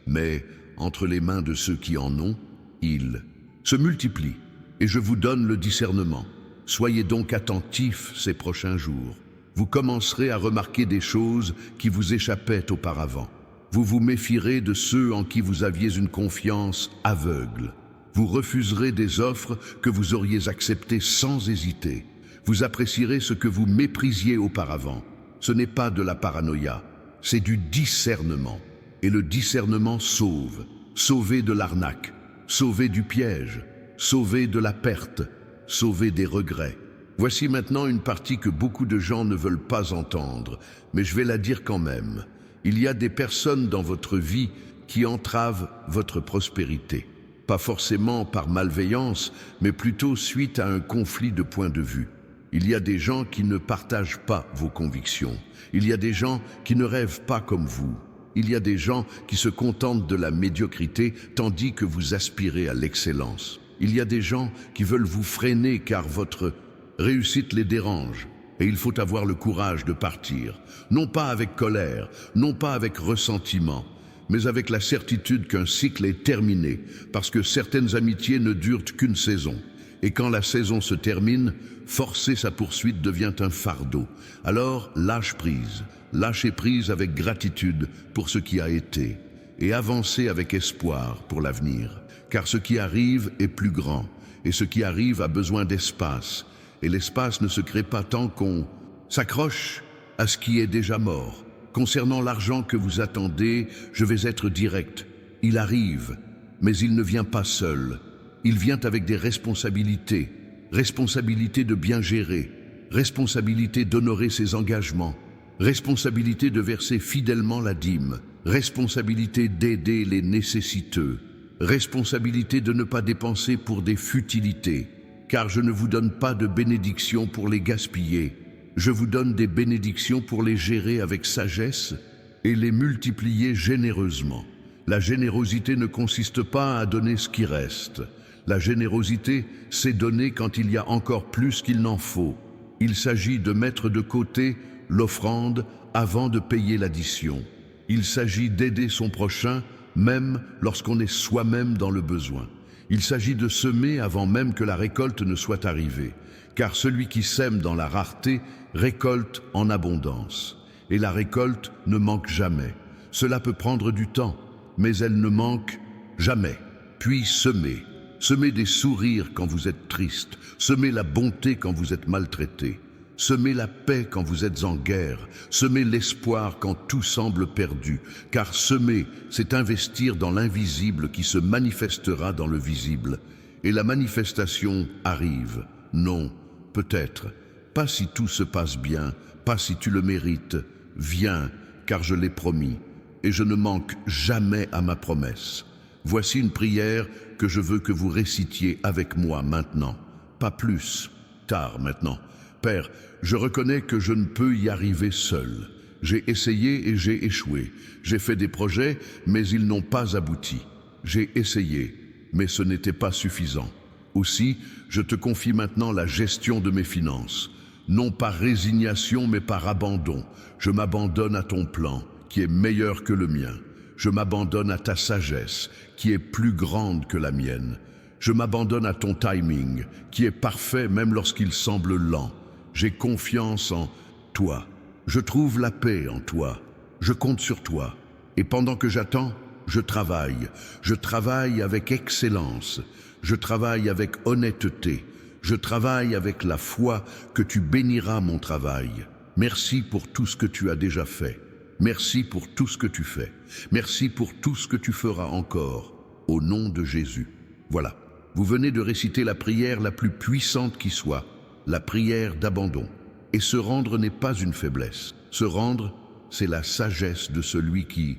Mais entre les mains de ceux qui en ont, il se multiplie. Et je vous donne le discernement. Soyez donc attentifs ces prochains jours. Vous commencerez à remarquer des choses qui vous échappaient auparavant. Vous vous méfierez de ceux en qui vous aviez une confiance aveugle. Vous refuserez des offres que vous auriez acceptées sans hésiter. Vous apprécierez ce que vous méprisiez auparavant. Ce n'est pas de la paranoïa, c'est du discernement. Et le discernement sauve. Sauvez de l'arnaque, sauvez du piège, sauvez de la perte, sauvez des regrets. Voici maintenant une partie que beaucoup de gens ne veulent pas entendre, mais je vais la dire quand même. Il y a des personnes dans votre vie qui entravent votre prospérité. Pas forcément par malveillance, mais plutôt suite à un conflit de points de vue. Il y a des gens qui ne partagent pas vos convictions. Il y a des gens qui ne rêvent pas comme vous. Il y a des gens qui se contentent de la médiocrité tandis que vous aspirez à l'excellence. Il y a des gens qui veulent vous freiner car votre réussite les dérange. Et il faut avoir le courage de partir, non pas avec colère, non pas avec ressentiment, mais avec la certitude qu'un cycle est terminé, parce que certaines amitiés ne durent qu'une saison. Et quand la saison se termine, forcer sa poursuite devient un fardeau. Alors lâchez prise avec gratitude pour ce qui a été, et avancez avec espoir pour l'avenir. Car ce qui arrive est plus grand, et ce qui arrive a besoin d'espace, et l'espace ne se crée pas tant qu'on s'accroche à ce qui est déjà mort. Concernant l'argent que vous attendez, je vais être direct. Il arrive, mais il ne vient pas seul. Il vient avec des responsabilités. Responsabilité de bien gérer, responsabilité d'honorer ses engagements, responsabilité de verser fidèlement la dîme, responsabilité d'aider les nécessiteux, responsabilité de ne pas dépenser pour des futilités, car je ne vous donne pas de bénédictions pour les gaspiller. Je vous donne des bénédictions pour les gérer avec sagesse et les multiplier généreusement. La générosité ne consiste pas à donner ce qui reste. La générosité, c'est donner quand il y a encore plus qu'il n'en faut. Il s'agit de mettre de côté l'offrande avant de payer l'addition. Il s'agit d'aider son prochain, même lorsqu'on est soi-même dans le besoin. Il s'agit de semer avant même que la récolte ne soit arrivée, car celui qui sème dans la rareté récolte en abondance. Et la récolte ne manque jamais. Cela peut prendre du temps, mais elle ne manque jamais. Puis semez. Semez des sourires quand vous êtes triste. Semez la bonté quand vous êtes maltraité. Semez la paix quand vous êtes en guerre. Semez l'espoir quand tout semble perdu. Car semer, c'est investir dans l'invisible qui se manifestera dans le visible. Et la manifestation arrive. Non, peut-être. Pas si tout se passe bien, pas si tu le mérites. Viens, car je l'ai promis. Et je ne manque jamais à ma promesse. Voici une prière que je veux que vous récitiez avec moi maintenant. Pas plus, tard maintenant. Père, je reconnais que je ne peux y arriver seul. J'ai essayé et j'ai échoué. J'ai fait des projets, mais ils n'ont pas abouti. J'ai essayé, mais ce n'était pas suffisant. Aussi, je te confie maintenant la gestion de mes finances. Non par résignation, mais par abandon. Je m'abandonne à ton plan, qui est meilleur que le mien. Je m'abandonne à ta sagesse, qui est plus grande que la mienne. Je m'abandonne à ton timing, qui est parfait même lorsqu'il semble lent. J'ai confiance en toi. Je trouve la paix en toi. Je compte sur toi. Et pendant que j'attends, je travaille. Je travaille avec excellence. Je travaille avec honnêteté. Je travaille avec la foi que tu béniras mon travail. Merci pour tout ce que tu as déjà fait. Merci pour tout ce que tu fais. Merci pour tout ce que tu feras encore. Au nom de Jésus. Voilà. Vous venez de réciter la prière la plus puissante qui soit, la prière d'abandon. Et se rendre n'est pas une faiblesse. Se rendre, c'est la sagesse de celui qui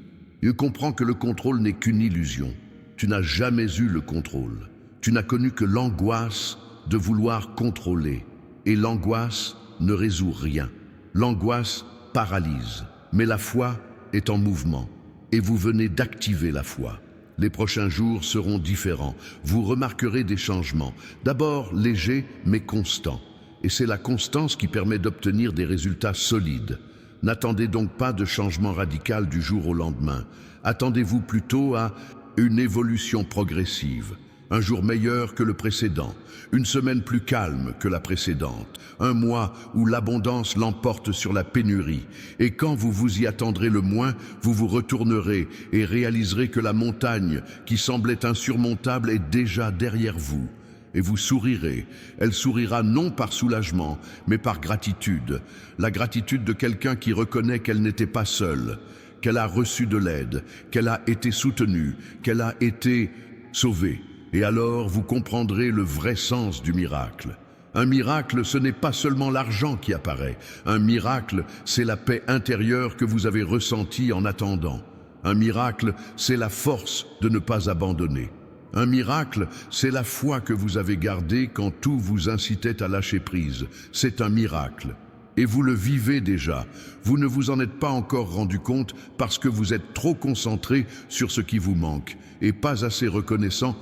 comprend que le contrôle n'est qu'une illusion. Tu n'as jamais eu le contrôle. Tu n'as connu que l'angoisse de vouloir contrôler. Et l'angoisse ne résout rien. L'angoisse paralyse. Mais la foi est en mouvement. Et vous venez d'activer la foi. Les prochains jours seront différents. Vous remarquerez des changements. D'abord légers mais constants. Et c'est la constance qui permet d'obtenir des résultats solides. N'attendez donc pas de changement radical du jour au lendemain. Attendez-vous plutôt à une évolution progressive. Un jour meilleur que le précédent, une semaine plus calme que la précédente, un mois où l'abondance l'emporte sur la pénurie. Et quand vous vous y attendrez le moins, vous vous retournerez et réaliserez que la montagne, qui semblait insurmontable, est déjà derrière vous. Et vous sourirez. Elle sourira non par soulagement, mais par gratitude. La gratitude de quelqu'un qui reconnaît qu'elle n'était pas seule, qu'elle a reçu de l'aide, qu'elle a été soutenue, qu'elle a été sauvée. Et alors vous comprendrez le vrai sens du miracle. Un miracle, ce n'est pas seulement l'argent qui apparaît. Un miracle, c'est la paix intérieure que vous avez ressentie en attendant. Un miracle, c'est la force de ne pas abandonner. Un miracle, c'est la foi que vous avez gardée quand tout vous incitait à lâcher prise. C'est un miracle. Et vous le vivez déjà. Vous ne vous en êtes pas encore rendu compte parce que vous êtes trop concentré sur ce qui vous manque et pas assez reconnaissant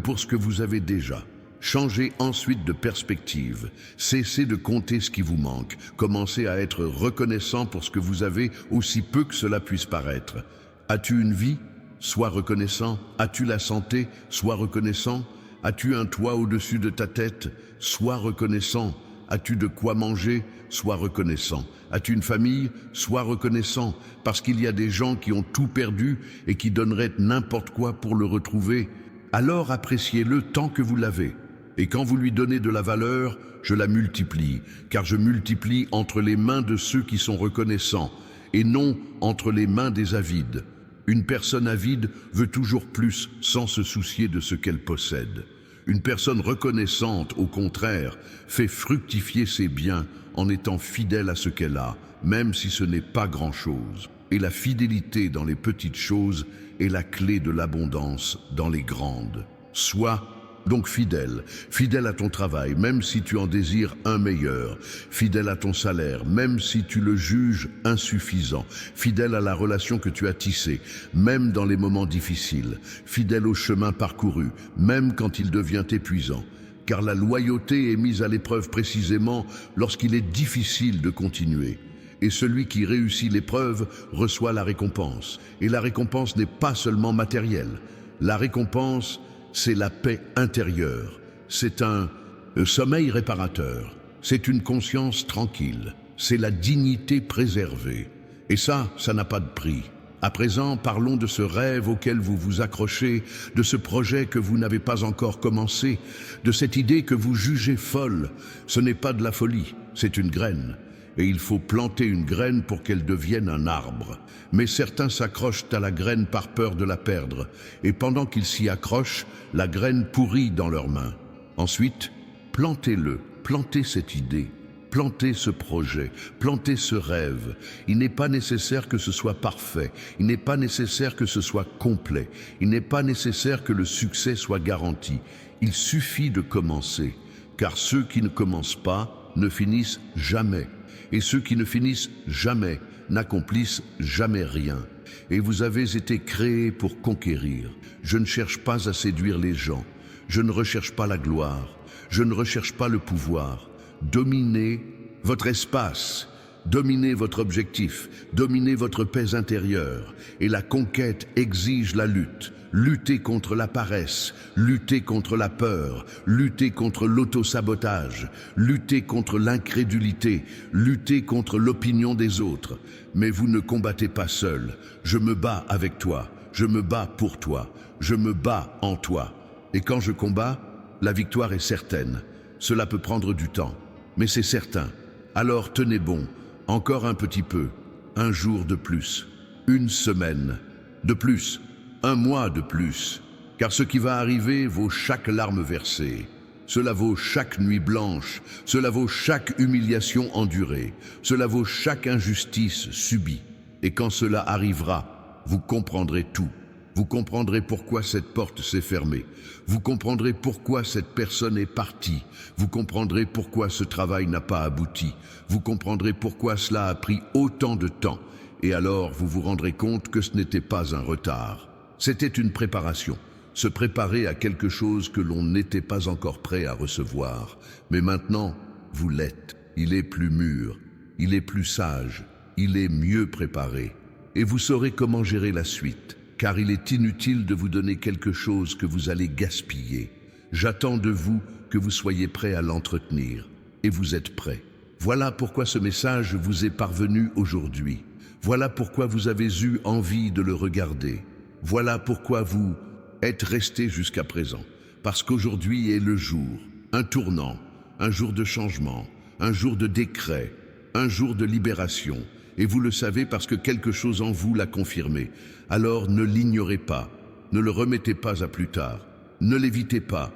pour ce que vous avez déjà. Changez ensuite de perspective. Cessez de compter ce qui vous manque. Commencez à être reconnaissant pour ce que vous avez, aussi peu que cela puisse paraître. As-tu une vie ? Sois reconnaissant. As-tu la santé? Sois reconnaissant. As-tu un toit au-dessus de ta tête? Sois reconnaissant. As-tu de quoi manger? Sois reconnaissant. As-tu une famille? Sois reconnaissant, parce qu'il y a des gens qui ont tout perdu et qui donneraient n'importe quoi pour le retrouver. Alors appréciez-le tant que vous l'avez. Et quand vous lui donnez de la valeur, je la multiplie, car je multiplie entre les mains de ceux qui sont reconnaissants, et non entre les mains des avides. Une personne avide veut toujours plus sans se soucier de ce qu'elle possède. Une personne reconnaissante, au contraire, fait fructifier ses biens en étant fidèle à ce qu'elle a, même si ce n'est pas grand-chose. Et la fidélité dans les petites choses est la clé de l'abondance dans les grandes. Sois donc fidèle, fidèle à ton travail, même si tu en désires un meilleur, fidèle à ton salaire, même si tu le juges insuffisant, fidèle à la relation que tu as tissée, même dans les moments difficiles, fidèle au chemin parcouru, même quand il devient épuisant. Car la loyauté est mise à l'épreuve précisément lorsqu'il est difficile de continuer. Et celui qui réussit l'épreuve reçoit la récompense. Et la récompense n'est pas seulement matérielle. La récompense, c'est la paix intérieure. C'est un sommeil réparateur. C'est une conscience tranquille. C'est la dignité préservée. Et ça n'a pas de prix. À présent, parlons de ce rêve auquel vous vous accrochez, de ce projet que vous n'avez pas encore commencé, de cette idée que vous jugez folle. Ce n'est pas de la folie, c'est une graine. Et il faut planter une graine pour qu'elle devienne un arbre. Mais certains s'accrochent à la graine par peur de la perdre, et pendant qu'ils s'y accrochent, la graine pourrit dans leurs mains. Ensuite, plantez-le, plantez cette idée, plantez ce projet, plantez ce rêve. Il n'est pas nécessaire que ce soit parfait, il n'est pas nécessaire que ce soit complet, il n'est pas nécessaire que le succès soit garanti. Il suffit de commencer, car ceux qui ne commencent pas ne finissent jamais. Et ceux qui ne finissent jamais n'accomplissent jamais rien. Et vous avez été créés pour conquérir. Je ne cherche pas à séduire les gens. Je ne recherche pas la gloire. Je ne recherche pas le pouvoir. Dominez votre espace. Dominez votre objectif. Dominez votre paix intérieure. Et la conquête exige la lutte. Lutter contre la paresse, lutter contre la peur, lutter contre l'auto-sabotage, lutter contre l'incrédulité, lutter contre l'opinion des autres. Mais vous ne combattez pas seul. Je me bats avec toi, je me bats pour toi, je me bats en toi. Et quand je combats, la victoire est certaine. Cela peut prendre du temps, mais c'est certain. Alors tenez bon, encore un petit peu, un jour de plus, une semaine de plus. Un mois de plus, car ce qui va arriver vaut chaque larme versée. Cela vaut chaque nuit blanche, cela vaut chaque humiliation endurée, cela vaut chaque injustice subie. Et quand cela arrivera, vous comprendrez tout. Vous comprendrez pourquoi cette porte s'est fermée. Vous comprendrez pourquoi cette personne est partie. Vous comprendrez pourquoi ce travail n'a pas abouti. Vous comprendrez pourquoi cela a pris autant de temps. Et alors vous vous rendrez compte que ce n'était pas un retard. C'était une préparation. Se préparer à quelque chose que l'on n'était pas encore prêt à recevoir. Mais maintenant, vous l'êtes. Il est plus mûr, il est plus sage, il est mieux préparé. Et vous saurez comment gérer la suite, car il est inutile de vous donner quelque chose que vous allez gaspiller. J'attends de vous que vous soyez prêts à l'entretenir. Et vous êtes prêts. Voilà pourquoi ce message vous est parvenu aujourd'hui. Voilà pourquoi vous avez eu envie de le regarder. Voilà pourquoi vous êtes resté jusqu'à présent, parce qu'aujourd'hui est le jour, un tournant, un jour de changement, un jour de décret, un jour de libération, et vous le savez parce que quelque chose en vous l'a confirmé. Alors ne l'ignorez pas, ne le remettez pas à plus tard, ne l'évitez pas.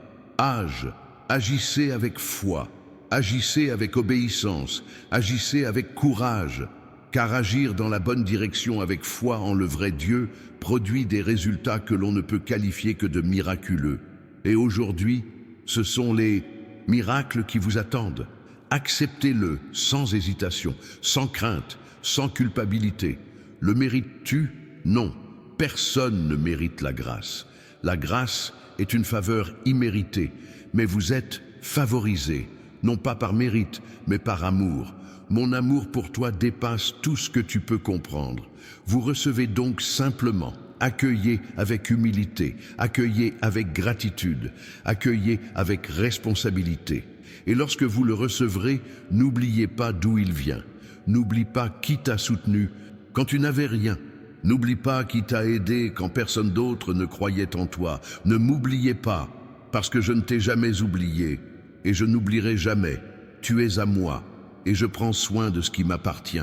Agissez avec foi, agissez avec obéissance, agissez avec courage, car agir dans la bonne direction avec foi en le vrai Dieu produit des résultats que l'on ne peut qualifier que de miraculeux. Et aujourd'hui, ce sont les miracles qui vous attendent. Acceptez-le sans hésitation, sans crainte, sans culpabilité. Le mérites-tu? Non, personne ne mérite la grâce. La grâce est une faveur imméritée, mais vous êtes favorisé, non pas par mérite, mais par amour. Mon amour pour toi dépasse tout ce que tu peux comprendre. Vous recevez donc simplement, accueillez avec humilité, accueillez avec gratitude, accueillez avec responsabilité. Et lorsque vous le recevrez, n'oubliez pas d'où il vient. N'oublie pas qui t'a soutenu quand tu n'avais rien. N'oublie pas qui t'a aidé quand personne d'autre ne croyait en toi. Ne m'oubliez pas, parce que je ne t'ai jamais oublié, et je n'oublierai jamais. Tu es à moi. Et je prends soin de ce qui m'appartient.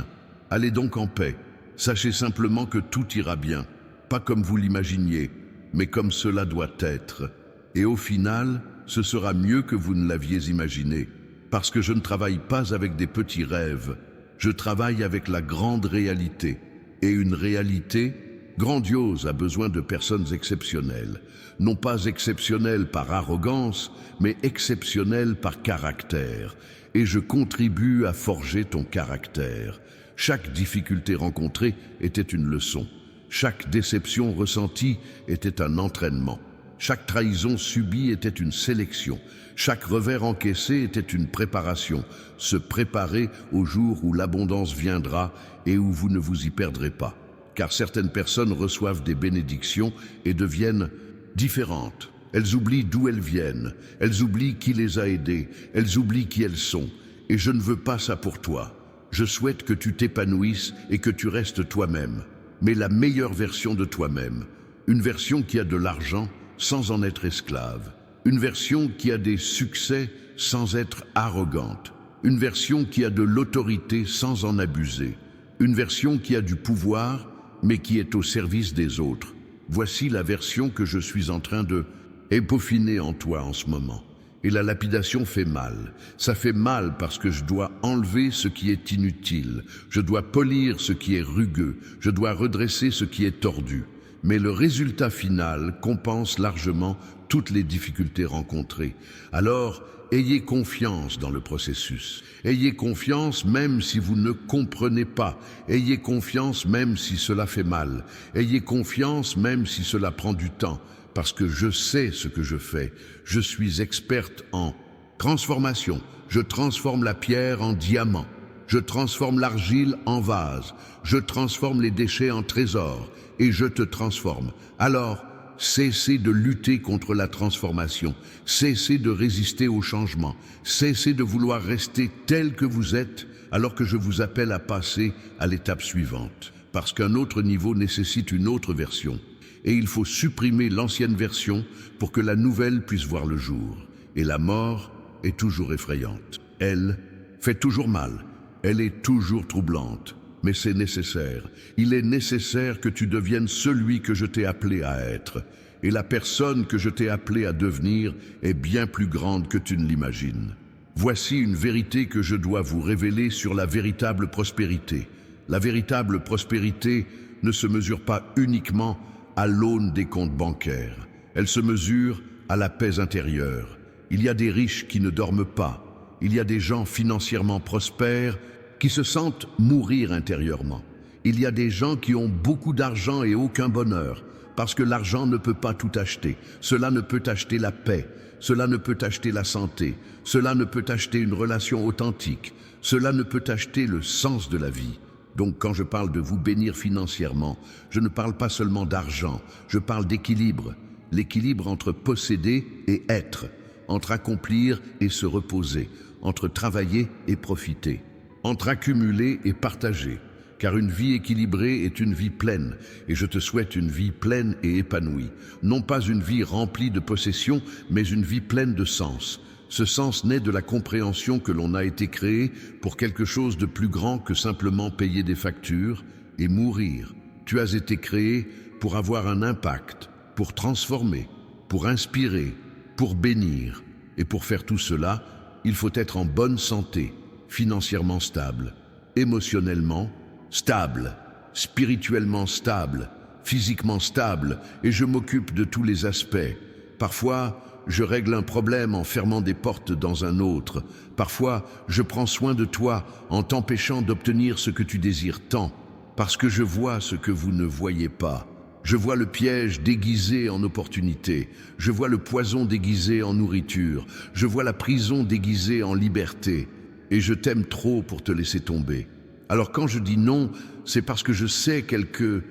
Allez donc en paix. Sachez simplement que tout ira bien, pas comme vous l'imaginiez, mais comme cela doit être. Et au final, ce sera mieux que vous ne l'aviez imaginé, parce que je ne travaille pas avec des petits rêves, je travaille avec la grande réalité. Et une réalité grandiose a besoin de personnes exceptionnelles, non pas exceptionnelles par arrogance, mais exceptionnelles par caractère. Et je contribue à forger ton caractère. Chaque difficulté rencontrée était une leçon. Chaque déception ressentie était un entraînement. Chaque trahison subie était une sélection. Chaque revers encaissé était une préparation. Se préparer au jour où l'abondance viendra et où vous ne vous y perdrez pas. Car certaines personnes reçoivent des bénédictions et deviennent différentes. Elles oublient d'où elles viennent, elles oublient qui les a aidées, elles oublient qui elles sont. Et je ne veux pas ça pour toi. Je souhaite que tu t'épanouisses et que tu restes toi-même. Mais la meilleure version de toi-même. Une version qui a de l'argent sans en être esclave. Une version qui a des succès sans être arrogante. Une version qui a de l'autorité sans en abuser. Une version qui a du pouvoir, mais qui est au service des autres. Voici la version que je suis en train de peaufiner en toi en ce moment. Et la lapidation fait mal. Ça fait mal parce que je dois enlever ce qui est inutile. Je dois polir ce qui est rugueux. Je dois redresser ce qui est tordu. Mais le résultat final compense largement toutes les difficultés rencontrées. Alors, ayez confiance dans le processus. Ayez confiance même si vous ne comprenez pas. Ayez confiance même si cela fait mal. Ayez confiance même si cela prend du temps. Parce que je sais ce que je fais. Je suis experte en transformation. Je transforme la pierre en diamant. Je transforme l'argile en vase. Je transforme les déchets en trésors. Et je te transforme. Alors, cessez de lutter contre la transformation. Cessez de résister au changement. Cessez de vouloir rester tel que vous êtes, alors que je vous appelle à passer à l'étape suivante. Parce qu'un autre niveau nécessite une autre version. Et il faut supprimer l'ancienne version pour que la nouvelle puisse voir le jour. Et la mort est toujours effrayante. Elle fait toujours mal. Elle est toujours troublante. Mais c'est nécessaire. Il est nécessaire que tu deviennes celui que je t'ai appelé à être. et la personne que je t'ai appelé à devenir est bien plus grande que tu ne l'imagines. Voici une vérité que je dois vous révéler sur la véritable prospérité. La véritable prospérité ne se mesure pas uniquement à l'aune des comptes bancaires. Elle se mesure à la paix intérieure. Il y a des riches qui ne dorment pas. Il y a des gens financièrement prospères qui se sentent mourir intérieurement. Il y a des gens qui ont beaucoup d'argent et aucun bonheur, parce que l'argent ne peut pas tout acheter. Cela ne peut acheter la paix, cela ne peut acheter la santé, cela ne peut acheter une relation authentique, cela ne peut acheter le sens de la vie. Donc quand je parle de vous bénir financièrement, je ne parle pas seulement d'argent, je parle d'équilibre. L'équilibre entre posséder et être, entre accomplir et se reposer, entre travailler et profiter, entre accumuler et partager. Car une vie équilibrée est une vie pleine, et je te souhaite une vie pleine et épanouie. Non pas une vie remplie de possessions, mais une vie pleine de sens. Ce sens naît de la compréhension que l'on a été créé pour quelque chose de plus grand que simplement payer des factures et mourir. Tu as été créé pour avoir un impact, pour transformer, pour inspirer, pour bénir. Et pour faire tout cela, il faut être en bonne santé, financièrement stable, émotionnellement stable, spirituellement stable, physiquement stable, et je m'occupe de tous les aspects. Parfois, je règle un problème en fermant des portes dans un autre. Parfois, je prends soin de toi en t'empêchant d'obtenir ce que tu désires tant, parce que je vois ce que vous ne voyez pas. Je vois le piège déguisé en opportunité. Je vois le poison déguisé en nourriture. Je vois la prison déguisée en liberté. Et je t'aime trop pour te laisser tomber. Alors quand je dis non, c'est parce que je sais quelque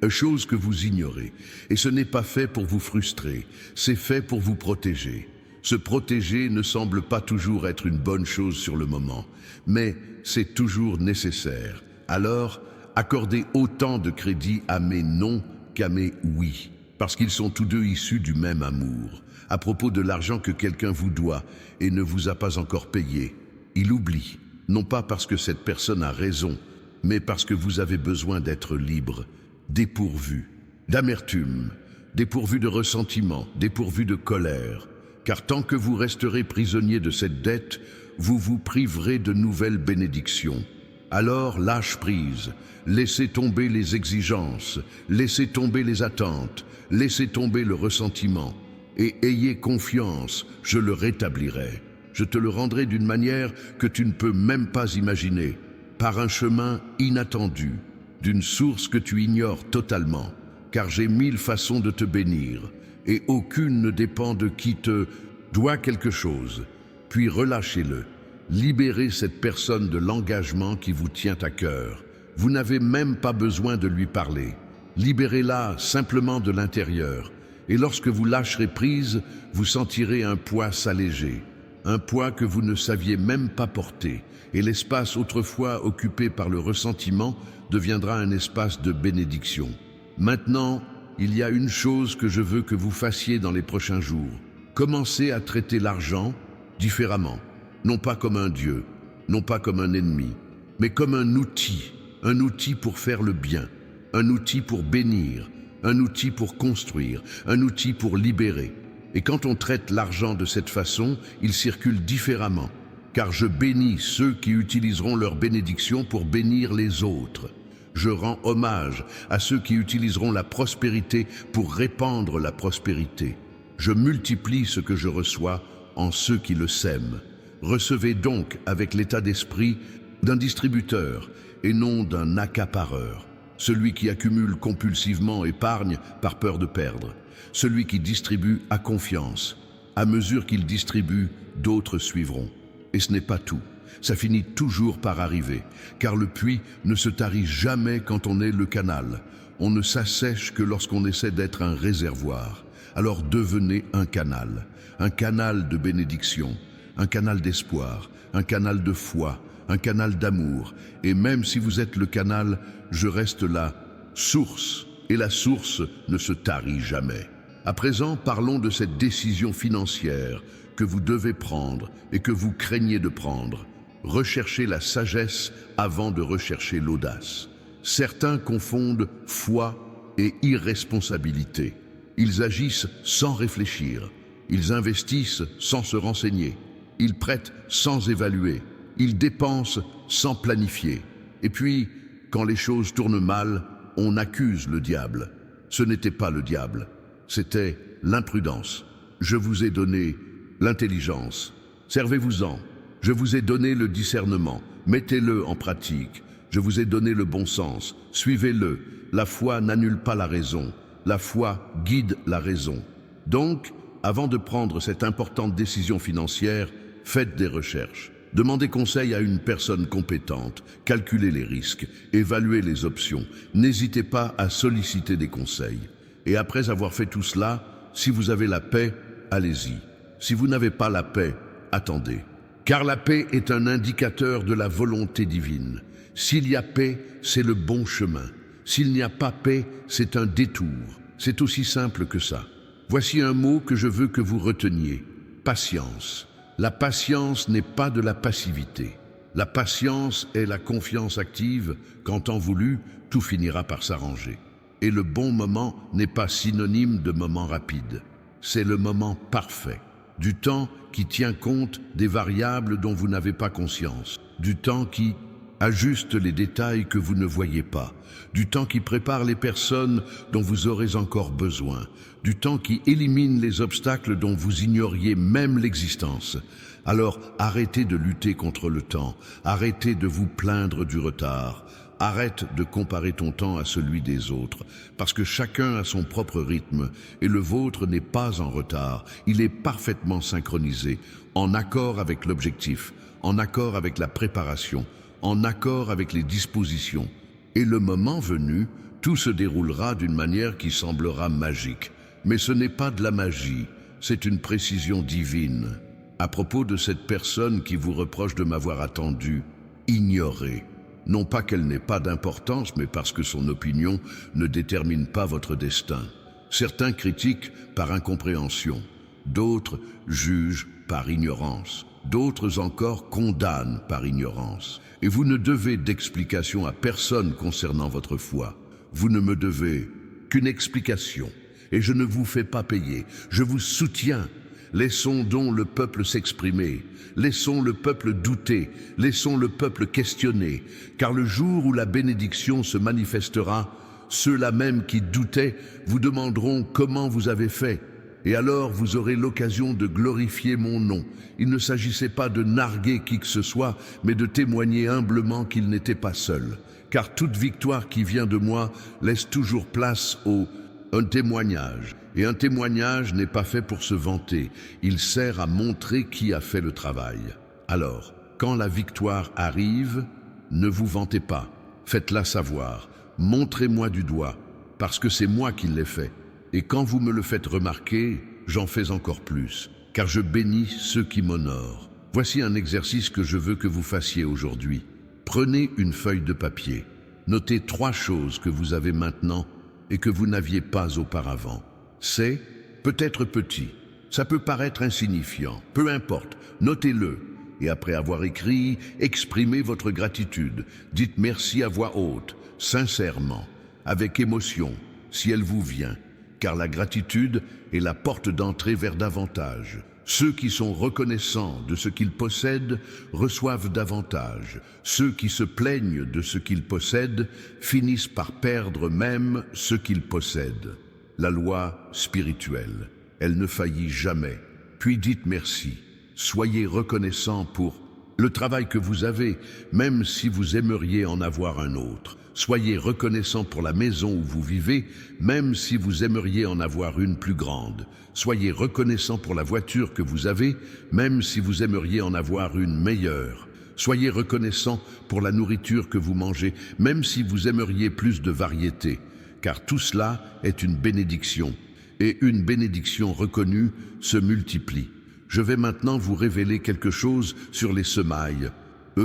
chose que vous ignorez. Et ce n'est pas fait pour vous frustrer, c'est fait pour vous protéger. Se protéger ne semble pas toujours être une bonne chose sur le moment, mais c'est toujours nécessaire. Alors, accordez autant de crédit à mes non qu'à mes oui, parce qu'ils sont tous deux issus du même amour. À propos de l'argent que quelqu'un vous doit et ne vous a pas encore payé, il oublie, non pas parce que cette personne a raison, mais parce que vous avez besoin d'être libre, dépourvu d'amertume, dépourvu de ressentiment, dépourvu de colère. Car tant que vous resterez prisonnier de cette dette, vous vous priverez de nouvelles bénédictions. Alors lâche prise, laissez tomber les exigences, laissez tomber les attentes, laissez tomber le ressentiment, et ayez confiance, je le rétablirai. Je te le rendrai d'une manière que tu ne peux même pas imaginer, par un chemin inattendu, d'une source que tu ignores totalement, car j'ai 1000 façons de te bénir, et aucune ne dépend de qui te doit quelque chose. Puis relâchez-le, libérez cette personne de l'engagement qui vous tient à cœur. Vous n'avez même pas besoin de lui parler. Libérez-la simplement de l'intérieur, et lorsque vous lâcherez prise, vous sentirez un poids s'alléger, un poids que vous ne saviez même pas porter, et l'espace autrefois occupé par le ressentiment deviendra un espace de bénédiction. Maintenant, il y a une chose que je veux que vous fassiez dans les prochains jours. Commencez à traiter l'argent différemment, non pas comme un dieu, non pas comme un ennemi, mais comme un outil pour faire le bien, un outil pour bénir, un outil pour construire, un outil pour libérer. Et quand on traite l'argent de cette façon, il circule différemment, car je bénis ceux qui utiliseront leur bénédiction pour bénir les autres. Je rends hommage à ceux qui utiliseront la prospérité pour répandre la prospérité. Je multiplie ce que je reçois en ceux qui le sèment. Recevez donc avec l'état d'esprit d'un distributeur et non d'un accapareur. Celui qui accumule compulsivement épargne par peur de perdre. Celui qui distribue a confiance. À mesure qu'il distribue, d'autres suivront. Et ce n'est pas tout. Ça finit toujours par arriver, car le puits ne se tarit jamais quand on est le canal. On ne s'assèche que lorsqu'on essaie d'être un réservoir. Alors devenez un canal de bénédiction, un canal d'espoir, un canal de foi, un canal d'amour. Et même si vous êtes le canal, je reste la source, et la source ne se tarit jamais. À présent, parlons de cette décision financière que vous devez prendre et que vous craignez de prendre. Recherchez la sagesse avant de rechercher l'audace. Certains confondent foi et irresponsabilité. Ils agissent sans réfléchir. Ils investissent sans se renseigner. Ils prêtent sans évaluer. Ils dépensent sans planifier. Et puis, quand les choses tournent mal, on accuse le diable. Ce n'était pas le diable, c'était l'imprudence. Je vous ai donné l'intelligence. Servez-vous-en. Je vous ai donné le discernement. Mettez-le en pratique. Je vous ai donné le bon sens. Suivez-le. La foi n'annule pas la raison. La foi guide la raison. Donc, avant de prendre cette importante décision financière, faites des recherches. Demandez conseil à une personne compétente, calculez les risques, évaluez les options. N'hésitez pas à solliciter des conseils. Et après avoir fait tout cela, si vous avez la paix, allez-y. Si vous n'avez pas la paix, attendez. Car la paix est un indicateur de la volonté divine. S'il y a paix, c'est le bon chemin. S'il n'y a pas paix, c'est un détour. C'est aussi simple que ça. Voici un mot que je veux que vous reteniez. Patience. La patience n'est pas de la passivité. La patience est la confiance active qu'en temps voulu, tout finira par s'arranger. Et le bon moment n'est pas synonyme de moment rapide. C'est le moment parfait. Du temps qui tient compte des variables dont vous n'avez pas conscience. Du temps qui ajuste les détails que vous ne voyez pas. Du temps qui prépare les personnes dont vous aurez encore besoin. Du temps qui élimine les obstacles dont vous ignoriez même l'existence. Alors arrêtez de lutter contre le temps. Arrêtez de vous plaindre du retard. Arrête de comparer ton temps à celui des autres, parce que chacun a son propre rythme, et le vôtre n'est pas en retard, il est parfaitement synchronisé, en accord avec l'objectif, en accord avec la préparation, en accord avec les dispositions. Et le moment venu, tout se déroulera d'une manière qui semblera magique. Mais ce n'est pas de la magie, c'est une précision divine. À propos de cette personne qui vous reproche de m'avoir attendu, ignorez. Non pas qu'elle n'ait pas d'importance, mais parce que son opinion ne détermine pas votre destin. Certains critiquent par incompréhension, d'autres jugent par ignorance, d'autres encore condamnent par ignorance. Et vous ne devez d'explication à personne concernant votre foi. Vous ne me devez qu'une explication, et je ne vous fais pas payer, je vous soutiens. Laissons donc le peuple s'exprimer, laissons le peuple douter, laissons le peuple questionner, car le jour où la bénédiction se manifestera, ceux-là même qui doutaient vous demanderont comment vous avez fait, et alors vous aurez l'occasion de glorifier mon nom. Il ne s'agissait pas de narguer qui que ce soit, mais de témoigner humblement qu'il n'était pas seul, car toute victoire qui vient de moi laisse toujours place un témoignage. Et un témoignage n'est pas fait pour se vanter, il sert à montrer qui a fait le travail. Alors, quand la victoire arrive, ne vous vantez pas, faites-la savoir, montrez-moi du doigt, parce que c'est moi qui l'ai fait. Et quand vous me le faites remarquer, j'en fais encore plus, car je bénis ceux qui m'honorent. Voici un exercice que je veux que vous fassiez aujourd'hui. Prenez une feuille de papier, notez 3 choses que vous avez maintenant et que vous n'aviez pas auparavant. C'est peut-être petit, ça peut paraître insignifiant, peu importe, notez-le. Et après avoir écrit, exprimez votre gratitude. Dites merci à voix haute, sincèrement, avec émotion, si elle vous vient. Car la gratitude est la porte d'entrée vers davantage. Ceux qui sont reconnaissants de ce qu'ils possèdent reçoivent davantage. Ceux qui se plaignent de ce qu'ils possèdent finissent par perdre même ce qu'ils possèdent. La loi spirituelle, elle ne faillit jamais. Puis dites merci. Soyez reconnaissant pour le travail que vous avez, même si vous aimeriez en avoir un autre. Soyez reconnaissant pour la maison où vous vivez, même si vous aimeriez en avoir une plus grande. Soyez reconnaissant pour la voiture que vous avez, même si vous aimeriez en avoir une meilleure. Soyez reconnaissant pour la nourriture que vous mangez, même si vous aimeriez plus de variété. Car tout cela est une bénédiction, et une bénédiction reconnue se multiplie. Je vais maintenant vous révéler quelque chose sur les semailles.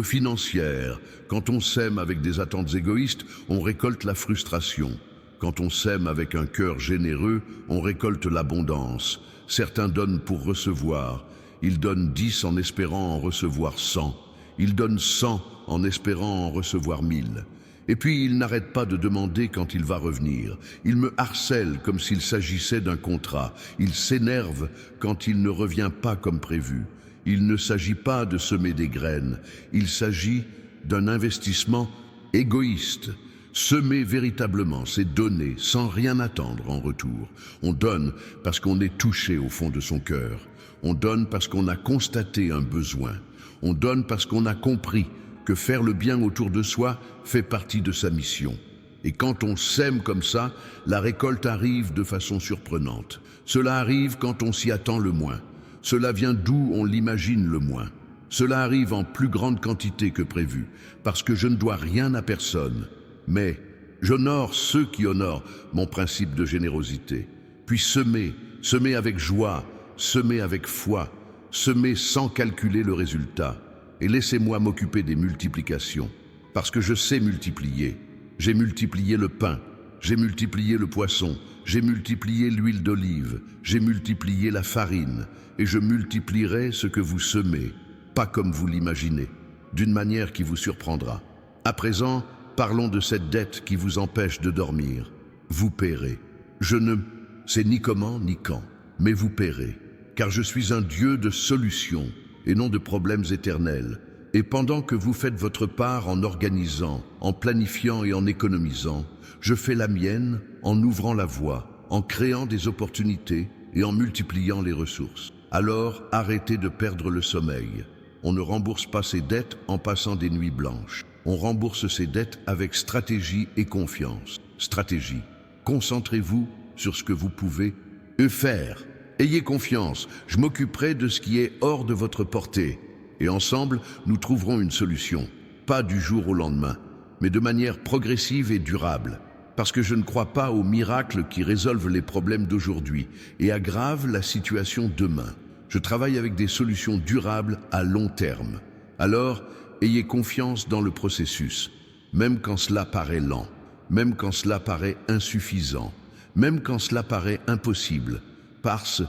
Financières. Quand on sème avec des attentes égoïstes, on récolte la frustration. Quand on sème avec un cœur généreux, on récolte l'abondance. Certains donnent pour recevoir. Ils donnent 10 en espérant en recevoir 100. Ils donnent 100 en espérant en recevoir 1000. Et puis il n'arrête pas de demander quand il va revenir. Il me harcèle comme s'il s'agissait d'un contrat. Il s'énerve quand il ne revient pas comme prévu. Il ne s'agit pas de semer des graines. Il s'agit d'un investissement égoïste. Semer véritablement, c'est donner sans rien attendre en retour. On donne parce qu'on est touché au fond de son cœur. On donne parce qu'on a constaté un besoin. On donne parce qu'on a compris que faire le bien autour de soi fait partie de sa mission. Et quand on sème comme ça, la récolte arrive de façon surprenante. Cela arrive quand on s'y attend le moins. Cela vient d'où on l'imagine le moins. Cela arrive en plus grande quantité que prévu, parce que je ne dois rien à personne. Mais j'honore ceux qui honorent mon principe de générosité. Puis semer avec joie, semer avec foi, semer sans calculer le résultat. Et laissez-moi m'occuper des multiplications, parce que je sais multiplier. J'ai multiplié le pain, j'ai multiplié le poisson, j'ai multiplié l'huile d'olive, j'ai multiplié la farine, et je multiplierai ce que vous semez, pas comme vous l'imaginez, d'une manière qui vous surprendra. À présent, parlons de cette dette qui vous empêche de dormir. Vous paierez. Je ne sais ni comment ni quand, mais vous paierez, car je suis un Dieu de solutions et non de problèmes éternels. Et pendant que vous faites votre part en organisant, en planifiant et en économisant, je fais la mienne en ouvrant la voie, en créant des opportunités et en multipliant les ressources. Alors, arrêtez de perdre le sommeil. On ne rembourse pas ses dettes en passant des nuits blanches. On rembourse ses dettes avec stratégie et confiance. Stratégie. Concentrez-vous sur ce que vous pouvez faire. Ayez confiance, je m'occuperai de ce qui est hors de votre portée. Et ensemble, nous trouverons une solution. Pas du jour au lendemain, mais de manière progressive et durable. Parce que je ne crois pas aux miracles qui résolvent les problèmes d'aujourd'hui et aggravent la situation demain. Je travaille avec des solutions durables à long terme. Alors, ayez confiance dans le processus, même quand cela paraît lent, même quand cela paraît insuffisant, même quand cela paraît impossible, parce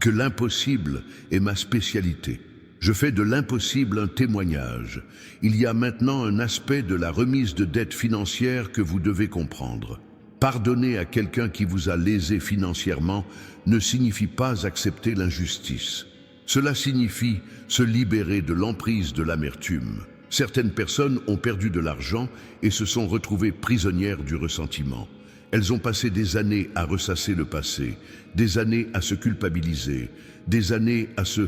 que l'impossible est ma spécialité. Je fais de l'impossible un témoignage. Il y a maintenant un aspect de la remise de dettes financières que vous devez comprendre. Pardonner à quelqu'un qui vous a lésé financièrement ne signifie pas accepter l'injustice. Cela signifie se libérer de l'emprise de l'amertume. Certaines personnes ont perdu de l'argent et se sont retrouvées prisonnières du ressentiment. Elles ont passé des années à ressasser le passé, des années à se culpabiliser, des années à se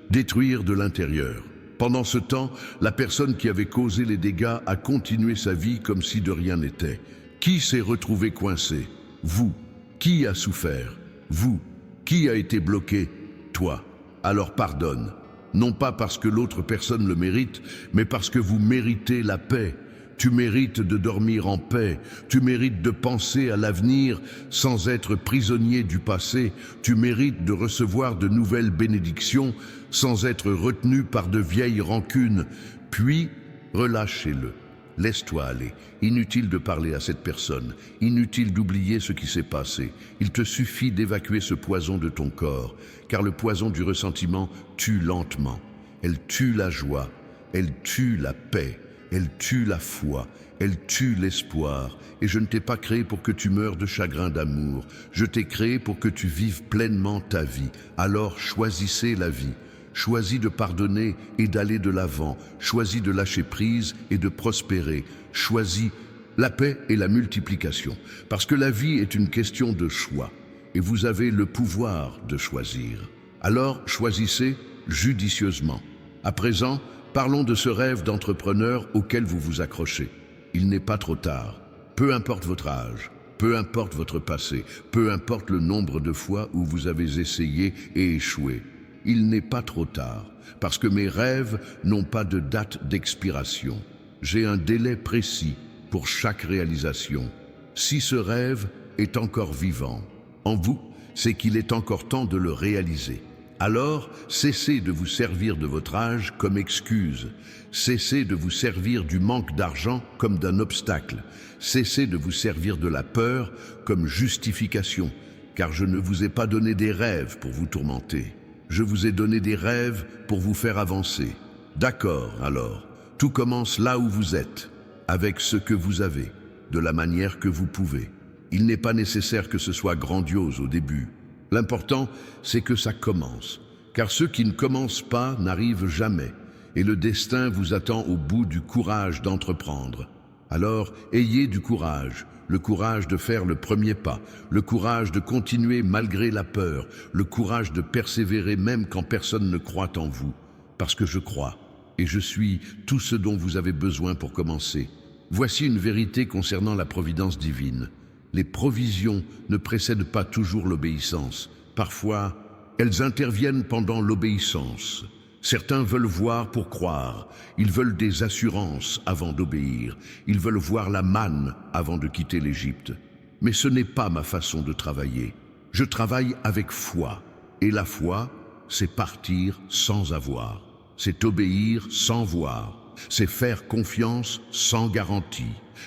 détruire de l'intérieur. Pendant ce temps, la personne qui avait causé les dégâts a continué sa vie comme si de rien n'était. Qui s'est retrouvé coincé? Vous. Qui a souffert? Vous. Qui a été bloqué? Toi. Alors pardonne. Non pas parce que l'autre personne le mérite, mais parce que vous méritez la paix. Tu mérites de dormir en paix, tu mérites de penser à l'avenir sans être prisonnier du passé, tu mérites de recevoir de nouvelles bénédictions sans être retenu par de vieilles rancunes. Puis, relâchez-le, laisse-toi aller. Inutile de parler à cette personne, inutile d'oublier ce qui s'est passé. Il te suffit d'évacuer ce poison de ton corps, car le poison du ressentiment tue lentement. Elle tue la joie, elle tue la paix. Elle tue la foi, elle tue l'espoir. Et je ne t'ai pas créé pour que tu meures de chagrin d'amour. Je t'ai créé pour que tu vives pleinement ta vie. Alors choisissez la vie. Choisis de pardonner et d'aller de l'avant. Choisis de lâcher prise et de prospérer. Choisis la paix et la multiplication. Parce que la vie est une question de choix. Et vous avez le pouvoir de choisir. Alors choisissez judicieusement. À présent, parlons de ce rêve d'entrepreneur auquel vous vous accrochez. Il n'est pas trop tard. Peu importe votre âge, peu importe votre passé, peu importe le nombre de fois où vous avez essayé et échoué. Il n'est pas trop tard, parce que mes rêves n'ont pas de date d'expiration. J'ai un délai précis pour chaque réalisation. Si ce rêve est encore vivant en vous, c'est qu'il est encore temps de le réaliser. Alors, cessez de vous servir de votre âge comme excuse. Cessez de vous servir du manque d'argent comme d'un obstacle. Cessez de vous servir de la peur comme justification, car je ne vous ai pas donné des rêves pour vous tourmenter. Je vous ai donné des rêves pour vous faire avancer. D'accord, alors, tout commence là où vous êtes. avec ce que vous avez, de la manière que vous pouvez. Il n'est pas nécessaire que ce soit grandiose au début. L'important, c'est que ça commence. Car ceux qui ne commencent pas n'arrivent jamais. Et le destin vous attend au bout du courage d'entreprendre. Alors, ayez du courage. Le courage de faire le premier pas. Le courage de continuer malgré la peur. Le courage de persévérer même quand personne ne croit en vous. Parce que je crois. Et je suis tout ce dont vous avez besoin pour commencer. Voici une vérité concernant la providence divine. Les provisions ne précèdent pas toujours l'obéissance. Parfois, elles interviennent pendant l'obéissance. Certains veulent voir pour croire. Ils veulent des assurances avant d'obéir. Ils veulent voir la manne avant de quitter l'Égypte. Mais ce n'est pas ma façon de travailler. Je travaille avec foi. Et la foi, c'est partir sans avoir. C'est obéir sans voir. C'est faire confiance sans garantie.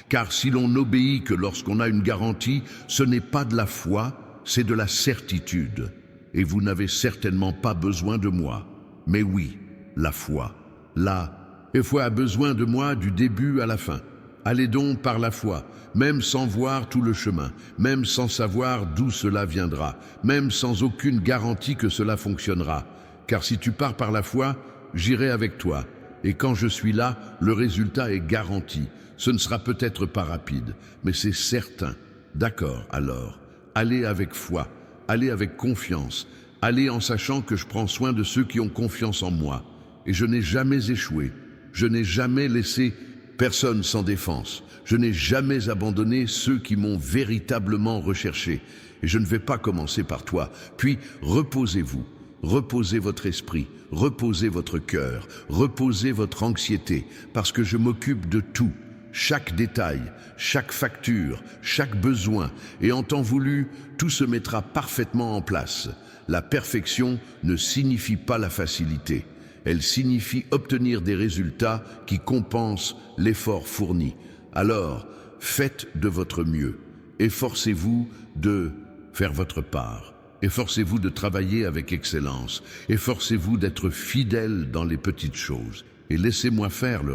Car si l'on n'obéit que lorsqu'on a une garantie, ce n'est pas de la foi, c'est de la certitude. Et vous n'avez certainement pas besoin de moi. Mais oui, la foi. La foi a besoin de moi du début à la fin. Allez donc par la foi, même sans voir tout le chemin, même sans savoir d'où cela viendra, même sans aucune garantie que cela fonctionnera. Car si tu pars par la foi, j'irai avec toi. Et quand je suis là, le résultat est garanti. Ce ne sera peut-être pas rapide, mais c'est certain. D'accord, alors, allez avec foi, allez avec confiance, allez en sachant que je prends soin de ceux qui ont confiance en moi. Et je n'ai jamais échoué, je n'ai jamais laissé personne sans défense. Je n'ai jamais abandonné ceux qui m'ont véritablement recherché. Et je ne vais pas commencer par toi. Puis, reposez-vous. Reposez votre esprit, reposez votre cœur, reposez votre anxiété, parce que je m'occupe de tout, chaque détail, chaque facture, chaque besoin, et en temps voulu, tout se mettra parfaitement en place. La perfection ne signifie pas la facilité, elle signifie obtenir des résultats qui compensent l'effort fourni. Alors, faites de votre mieux, efforcez-vous de faire votre part. Efforcez-vous de travailler avec excellence. Efforcez-vous d'être fidèle dans les petites choses. Et laissez-moi faire le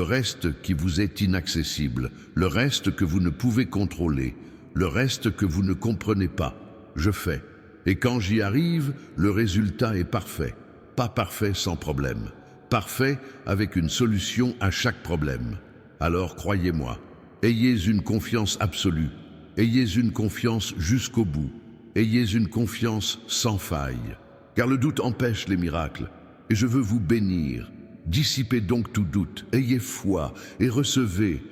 reste qui vous est inaccessible, le reste que vous ne pouvez contrôler, le reste que vous ne comprenez pas. Je fais. Et quand j'y arrive, le résultat est parfait. Pas parfait sans problème. Parfait avec une solution à chaque problème. Alors croyez-moi, ayez une confiance absolue. Ayez une confiance jusqu'au bout. Ayez une confiance sans faille, car le doute empêche les miracles, et je veux vous bénir. Dissipez donc tout doute, ayez foi, et recevez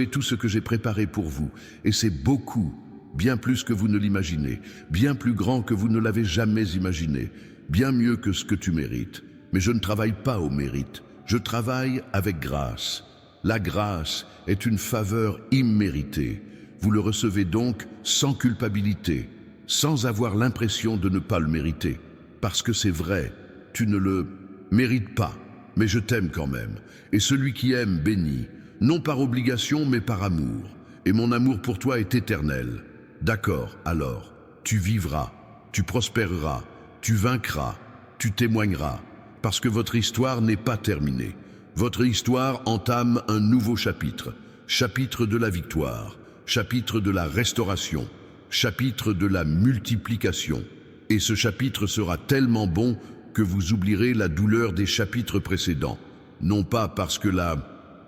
tout ce que j'ai préparé pour vous, et c'est beaucoup, bien plus que vous ne l'imaginez, bien plus grand que vous ne l'avez jamais imaginé, bien mieux que ce que tu mérites. Mais je ne travaille pas au mérite, je travaille avec grâce. La grâce est une faveur imméritée. Vous le recevez donc sans culpabilité, sans avoir l'impression de ne pas le mériter. Parce que c'est vrai, tu ne le mérites pas, mais je t'aime quand même. Et celui qui aime bénit, non par obligation mais par amour. Et mon amour pour toi est éternel. D'accord, alors, tu vivras, tu prospéreras, tu vaincras, tu témoigneras. Parce que votre histoire n'est pas terminée. Votre histoire entame un nouveau chapitre. Chapitre de la victoire, chapitre de la restauration, chapitre de la multiplication. Et ce chapitre sera tellement bon que vous oublierez la douleur des chapitres précédents. Non pas parce que la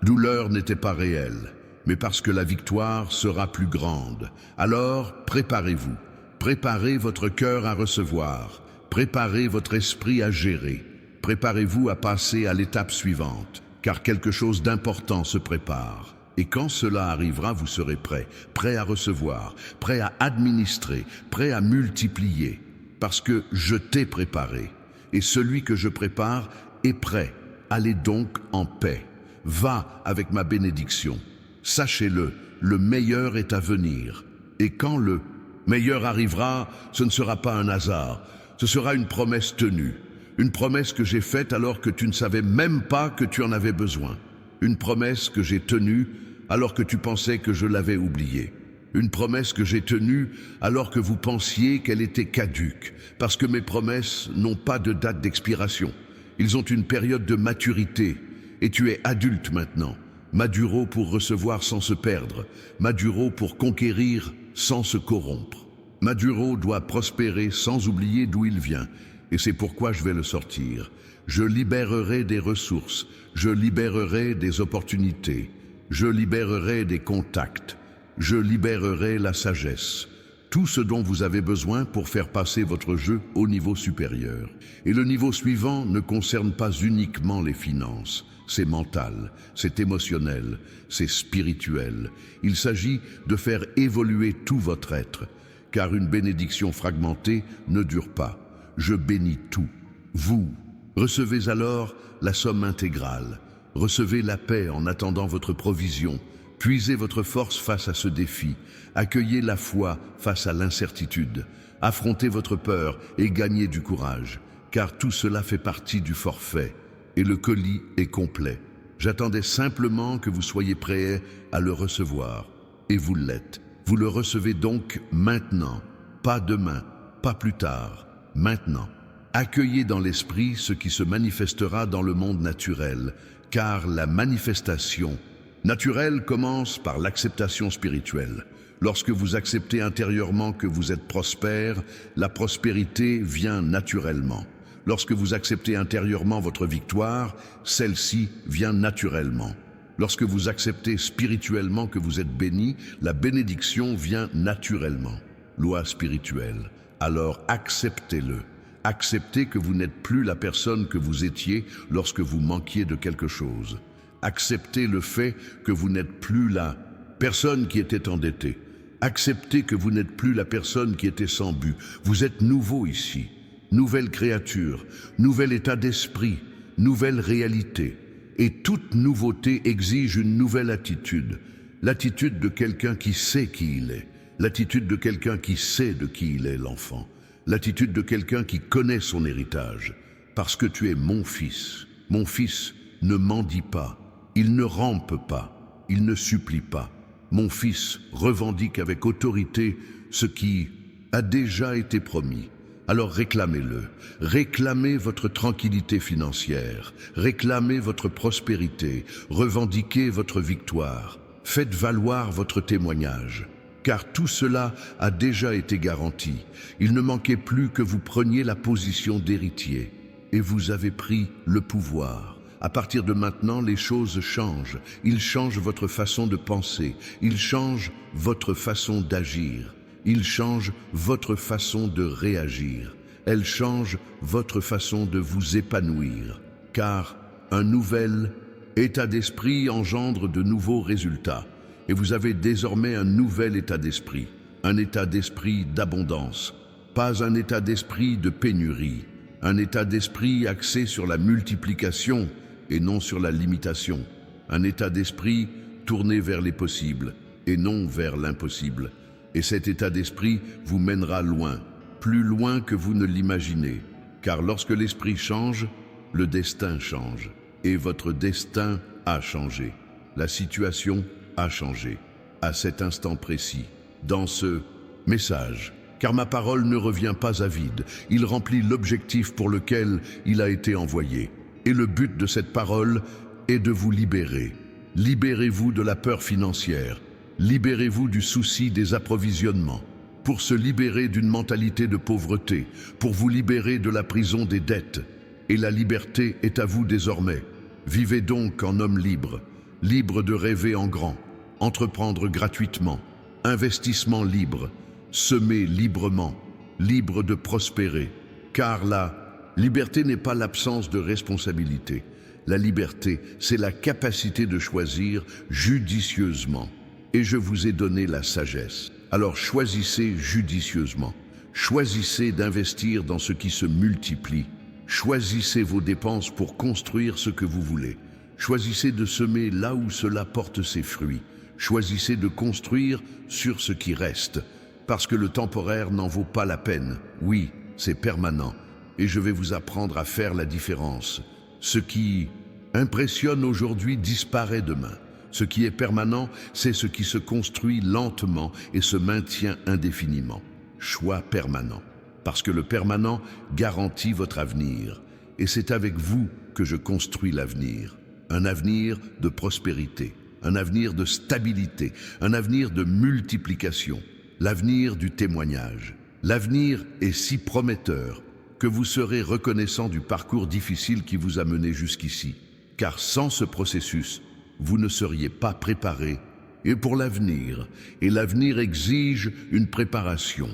douleur n'était pas réelle, mais parce que la victoire sera plus grande. Alors, préparez-vous. Préparez votre cœur à recevoir. Préparez votre esprit à gérer. Préparez-vous à passer à l'étape suivante, car quelque chose d'important se prépare. Et quand cela arrivera, vous serez prêt, prêt à recevoir, prêt à administrer, prêt à multiplier, parce que je t'ai préparé. Et celui que je prépare est prêt. Allez donc en paix. Va avec ma bénédiction. Sachez-le, le meilleur est à venir. Et quand le meilleur arrivera, ce ne sera pas un hasard, ce sera une promesse tenue. Une promesse que j'ai faite alors que tu ne savais même pas que tu en avais besoin. Une promesse que j'ai tenue alors que tu pensais que je l'avais oubliée. Une promesse que j'ai tenue alors que vous pensiez qu'elle était caduque, parce que mes promesses n'ont pas de date d'expiration. Ils ont une période de maturité, et tu es adulte maintenant. Maduro pour recevoir sans se perdre. Maduro pour conquérir sans se corrompre. Maduro doit prospérer sans oublier d'où il vient. Et c'est pourquoi je vais le sortir. Je libérerai des ressources. Je libérerai des opportunités. Je libérerai des contacts. Je libérerai la sagesse. Tout ce dont vous avez besoin pour faire passer votre jeu au niveau supérieur. Et le niveau suivant ne concerne pas uniquement les finances. C'est mental, c'est émotionnel, c'est spirituel. Il s'agit de faire évoluer tout votre être, car une bénédiction fragmentée ne dure pas. Je bénis tout. Vous recevez alors la somme intégrale. Recevez la paix en attendant votre provision. Puisez votre force face à ce défi. Accueillez la foi face à l'incertitude. Affrontez votre peur et gagnez du courage, car tout cela fait partie du forfait. Et le colis est complet. J'attendais simplement que vous soyez prêts à le recevoir. Et vous l'êtes. Vous le recevez donc maintenant, pas demain, pas plus tard, maintenant. Accueillez dans l'esprit ce qui se manifestera dans le monde naturel, car la manifestation naturelle commence par l'acceptation spirituelle. Lorsque vous acceptez intérieurement que vous êtes prospère, la prospérité vient naturellement. Lorsque vous acceptez intérieurement votre victoire, celle-ci vient naturellement. Lorsque vous acceptez spirituellement que vous êtes béni, la bénédiction vient naturellement. Loi spirituelle. Alors acceptez-le. Acceptez que vous n'êtes plus la personne que vous étiez lorsque vous manquiez de quelque chose. Acceptez le fait que vous n'êtes plus la personne qui était endettée. Acceptez que vous n'êtes plus la personne qui était sans but. Vous êtes nouveau ici. Nouvelle créature, nouvel état d'esprit, nouvelle réalité. Et toute nouveauté exige une nouvelle attitude. L'attitude de quelqu'un qui sait qui il est. L'attitude de quelqu'un qui sait de qui il est, l'enfant. L'attitude de quelqu'un qui connaît son héritage. Parce que tu es mon fils. Mon fils ne mendie pas. Il ne rampe pas. Il ne supplie pas. Mon fils revendique avec autorité ce qui a déjà été promis. Alors réclamez-le. Réclamez votre tranquillité financière. Réclamez votre prospérité. Revendiquez votre victoire. Faites valoir votre témoignage. Car tout cela a déjà été garanti. Il ne manquait plus que vous preniez la position d'héritier. Et vous avez pris le pouvoir. À partir de maintenant, les choses changent. Ils changent votre façon de penser. Ils changent votre façon d'agir. Il change votre façon de réagir. Elle change votre façon de vous épanouir. Car un nouvel état d'esprit engendre de nouveaux résultats. Et vous avez désormais un nouvel état d'esprit. Un état d'esprit d'abondance. Pas un état d'esprit de pénurie. Un état d'esprit axé sur la multiplication et non sur la limitation. Un état d'esprit tourné vers les possibles et non vers l'impossible. Et cet état d'esprit vous mènera loin, plus loin que vous ne l'imaginez. Car lorsque l'esprit change, le destin change. Et votre destin a changé. La situation a changé. À cet instant précis, dans ce message. Car ma parole ne revient pas à vide. Il remplit l'objectif pour lequel il a été envoyé. Et le but de cette parole est de vous libérer. Libérez-vous de la peur financière. Libérez-vous du souci des approvisionnements, pour se libérer d'une mentalité de pauvreté, pour vous libérer de la prison des dettes. Et la liberté est à vous désormais. Vivez donc en homme libre, libre de rêver en grand, entreprendre gratuitement, investissement libre, semer librement, libre de prospérer. Car la liberté n'est pas l'absence de responsabilité. La liberté, c'est la capacité de choisir judicieusement. Et je vous ai donné la sagesse. Alors choisissez judicieusement. Choisissez d'investir dans ce qui se multiplie. Choisissez vos dépenses pour construire ce que vous voulez. Choisissez de semer là où cela porte ses fruits. Choisissez de construire sur ce qui reste. Parce que le temporaire n'en vaut pas la peine. Oui, c'est permanent. Et je vais vous apprendre à faire la différence. Ce qui impressionne aujourd'hui disparaît demain. Ce qui est permanent, c'est ce qui se construit lentement et se maintient indéfiniment. Choix permanent. Parce que le permanent garantit votre avenir. Et c'est avec vous que je construis l'avenir. Un avenir de prospérité. un avenir de stabilité, un avenir de multiplication, l'avenir du témoignage. L'avenir est si prometteur que vous serez reconnaissant du parcours difficile qui vous a mené jusqu'ici, car sans ce processus, vous ne seriez pas préparé et pour l'avenir. Et l'avenir exige une préparation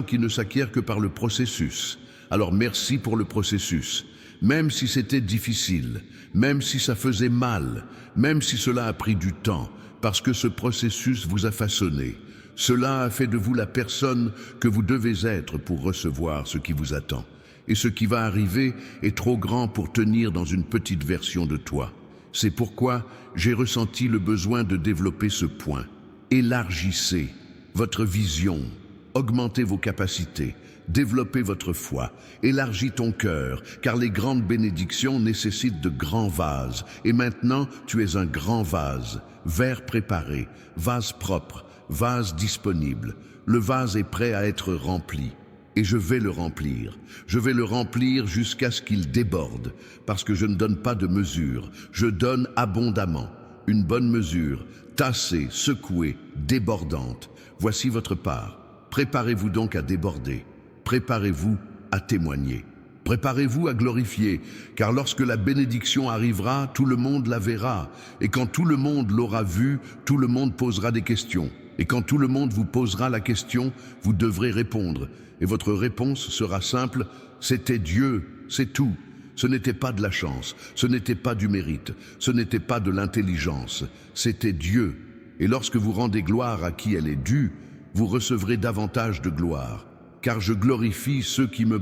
qui ne s'acquiert que par le processus. Alors merci pour le processus, même si c'était difficile, même si ça faisait mal, même si cela a pris du temps, parce que ce processus vous a façonné. Cela a fait de vous la personne que vous devez être pour recevoir ce qui vous attend. Et ce qui va arriver est trop grand pour tenir dans une petite version de toi. C'est pourquoi j'ai ressenti le besoin de développer ce point. Élargissez votre vision, augmentez vos capacités, développez votre foi, élargis ton cœur, car les grandes bénédictions nécessitent de grands vases. Et maintenant, tu es un grand vase, verre préparé, vase propre, vase disponible. Le vase est prêt à être rempli. Et je vais le remplir. Je vais le remplir jusqu'à ce qu'il déborde, parce que je ne donne pas de mesure, je donne abondamment. Une bonne mesure, tassée, secouée, débordante. Voici votre part. Préparez-vous donc à déborder. Préparez-vous à témoigner. Préparez-vous à glorifier, car lorsque la bénédiction arrivera, tout le monde la verra. Et quand tout le monde l'aura vue, tout le monde posera des questions. Et quand tout le monde vous posera la question, vous devrez répondre. Et votre réponse sera simple, c'était Dieu, c'est tout. Ce n'était pas de la chance, ce n'était pas du mérite, ce n'était pas de l'intelligence, c'était Dieu. Et lorsque vous rendez gloire à qui elle est due, vous recevrez davantage de gloire. Car je glorifie ceux qui me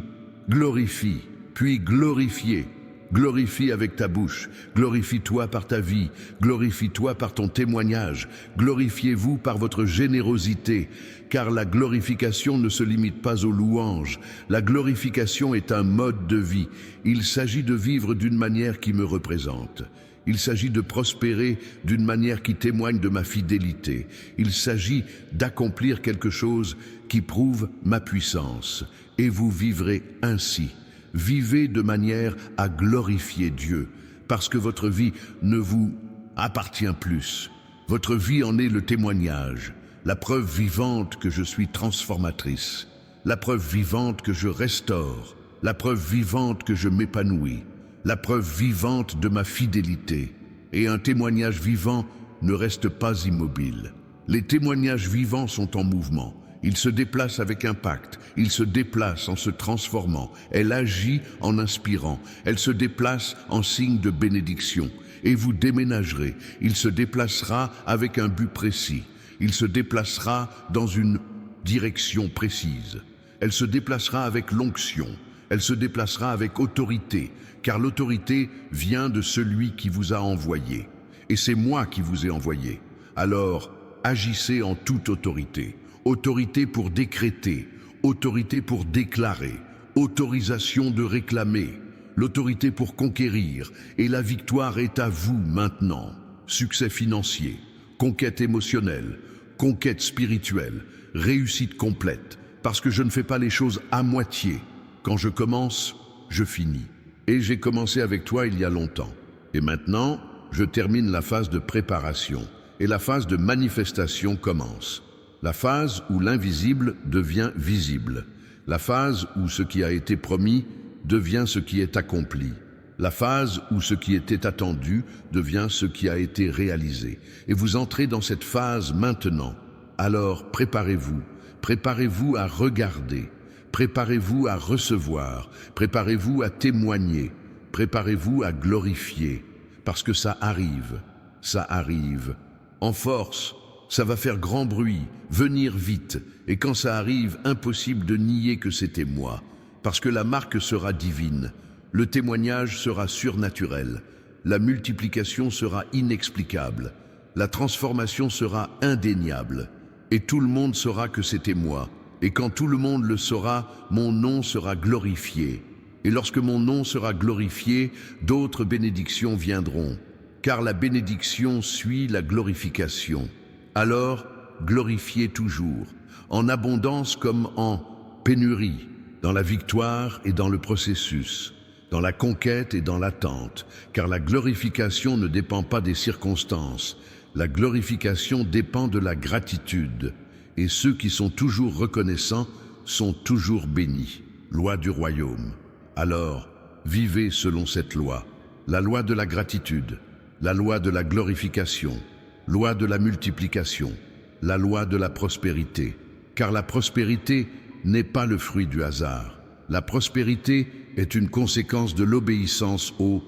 glorifient, puis glorifiez. Glorifie avec ta bouche, glorifie-toi par ta vie, glorifie-toi par ton témoignage, glorifiez-vous par votre générosité, car la glorification ne se limite pas aux louanges. La glorification est un mode de vie. Il s'agit de vivre d'une manière qui me représente. Il s'agit de prospérer d'une manière qui témoigne de ma fidélité. Il s'agit d'accomplir quelque chose qui prouve ma puissance. Et vous vivrez ainsi. Vivez de manière à glorifier Dieu, parce que votre vie ne vous appartient plus. Votre vie en est le témoignage, la preuve vivante que je suis transformatrice, la preuve vivante que je restaure, la preuve vivante que je m'épanouis, la preuve vivante de ma fidélité. Et un témoignage vivant ne reste pas immobile. Les témoignages vivants sont en mouvement. Il se déplace avec impact, il se déplace en se transformant, elle agit en inspirant, elle se déplace en signe de bénédiction. Et vous déménagerez, il se déplacera avec un but précis, il se déplacera dans une direction précise. Elle se déplacera avec l'onction, elle se déplacera avec autorité, car l'autorité vient de celui qui vous a envoyé. Et c'est moi qui vous ai envoyé. Alors, agissez en toute autorité. Autorité pour décréter, autorité pour déclarer, autorisation de réclamer, l'autorité pour conquérir, et la victoire est à vous maintenant. Succès financier, conquête émotionnelle, conquête spirituelle, réussite complète, parce que je ne fais pas les choses à moitié. Quand je commence, je finis. Et j'ai commencé avec toi il y a longtemps. Et maintenant, je termine la phase de préparation, et la phase de manifestation commence. La phase où l'invisible devient visible. La phase où ce qui a été promis devient ce qui est accompli. La phase où ce qui était attendu devient ce qui a été réalisé. Et vous entrez dans cette phase maintenant. Alors préparez-vous. Préparez-vous à regarder. Préparez-vous à recevoir. Préparez-vous à témoigner. Préparez-vous à glorifier. Parce que ça arrive. Ça arrive. En force. Ça va faire grand bruit, venir vite, et quand ça arrive, impossible de nier que c'était moi, parce que la marque sera divine, le témoignage sera surnaturel, la multiplication sera inexplicable, la transformation sera indéniable, et tout le monde saura que c'était moi, et quand tout le monde le saura, mon nom sera glorifié, et lorsque mon nom sera glorifié, d'autres bénédictions viendront, car la bénédiction suit la glorification. Alors, glorifiez toujours, en abondance comme en pénurie, dans la victoire et dans le processus. dans la conquête et dans l'attente, car la glorification ne dépend pas des circonstances. La glorification dépend de la gratitude, et ceux qui sont toujours reconnaissants sont toujours bénis. Loi du royaume. Alors, vivez selon cette loi, la loi de la gratitude, la loi de la glorification, loi de la multiplication, la loi de la prospérité. Car la prospérité n'est pas le fruit du hasard. La prospérité est une conséquence de l'obéissance au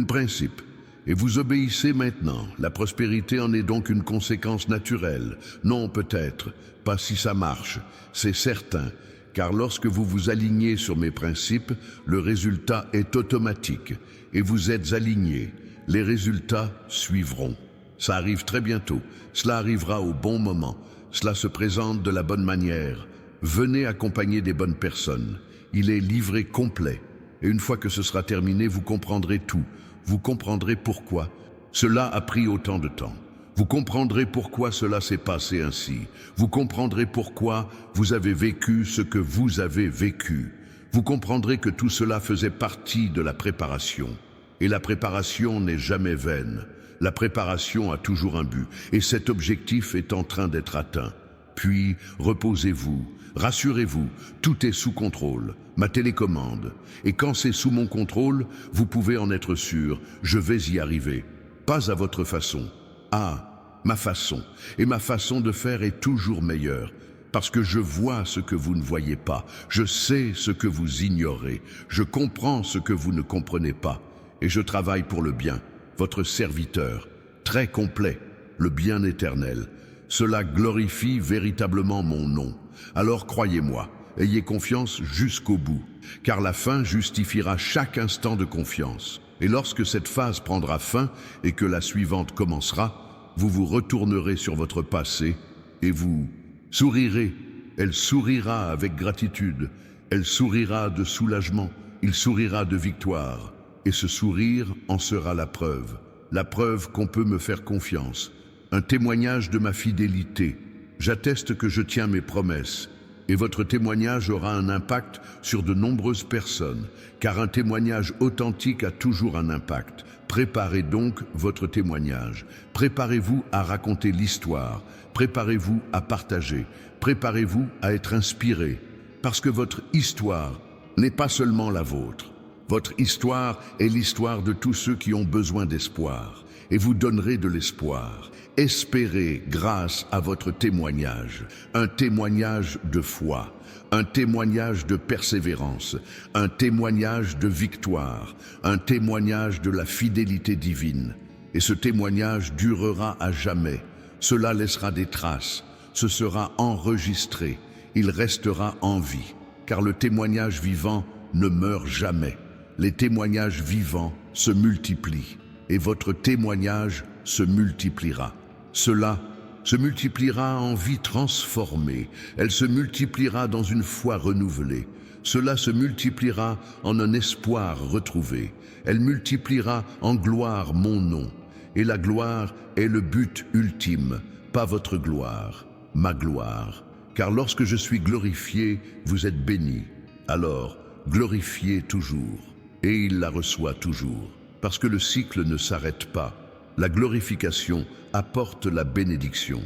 principe. Et vous obéissez maintenant. La prospérité en est donc une conséquence naturelle. Non, peut-être, pas si ça marche, c'est certain. Car lorsque vous vous alignez sur mes principes, le résultat est automatique. Et vous êtes alignés. Les résultats suivront. Ça arrive très bientôt. Cela arrivera au bon moment. Cela se présente de la bonne manière. Venez accompagner des bonnes personnes. Il est livré complet. Et une fois que ce sera terminé, vous comprendrez tout. Vous comprendrez pourquoi cela a pris autant de temps. Vous comprendrez pourquoi cela s'est passé ainsi. Vous comprendrez pourquoi vous avez vécu ce que vous avez vécu. Vous comprendrez que tout cela faisait partie de la préparation. Et la préparation n'est jamais vaine. La préparation a toujours un but, et cet objectif est en train d'être atteint. Puis, reposez-vous, rassurez-vous, tout est sous contrôle, ma télécommande. Et quand c'est sous mon contrôle, vous pouvez en être sûr, je vais y arriver. Pas à votre façon, à ma façon. Et ma façon de faire est toujours meilleure. Parce que je vois ce que vous ne voyez pas, je sais ce que vous ignorez, je comprends ce que vous ne comprenez pas. Et je travaille pour le bien, votre serviteur, très complet, le bien éternel. Cela glorifie véritablement mon nom. Alors croyez-moi, ayez confiance jusqu'au bout, car la fin justifiera chaque instant de confiance. Et lorsque cette phase prendra fin et que la suivante commencera, vous vous retournerez sur votre passé et vous sourirez. Elle sourira avec gratitude, elle sourira de soulagement, il sourira de victoire. Et ce sourire en sera la preuve qu'on peut me faire confiance, un témoignage de ma fidélité. J'atteste que je tiens mes promesses, et votre témoignage aura un impact sur de nombreuses personnes, car un témoignage authentique a toujours un impact. Préparez donc votre témoignage, préparez-vous à raconter l'histoire, préparez-vous à partager, préparez-vous à être inspiré, parce que votre histoire n'est pas seulement la vôtre. Votre histoire est l'histoire de tous ceux qui ont besoin d'espoir, et vous donnerez de l'espoir. Espérez grâce à votre témoignage, un témoignage de foi, un témoignage de persévérance, un témoignage de victoire, un témoignage de la fidélité divine. Et ce témoignage durera à jamais. Cela laissera des traces, ce sera enregistré, il restera en vie, car le témoignage vivant ne meurt jamais. Les témoignages vivants se multiplient et votre témoignage se multipliera. Cela se multipliera en vie transformée, elle se multipliera dans une foi renouvelée. Cela se multipliera en un espoir retrouvé. Elle multipliera en gloire mon nom. Et la gloire est le but ultime, pas votre gloire, ma gloire. Car lorsque je suis glorifié, vous êtes bénis. Alors, glorifiez toujours. Et il la reçoit toujours, parce que le cycle ne s'arrête pas. La glorification apporte la bénédiction.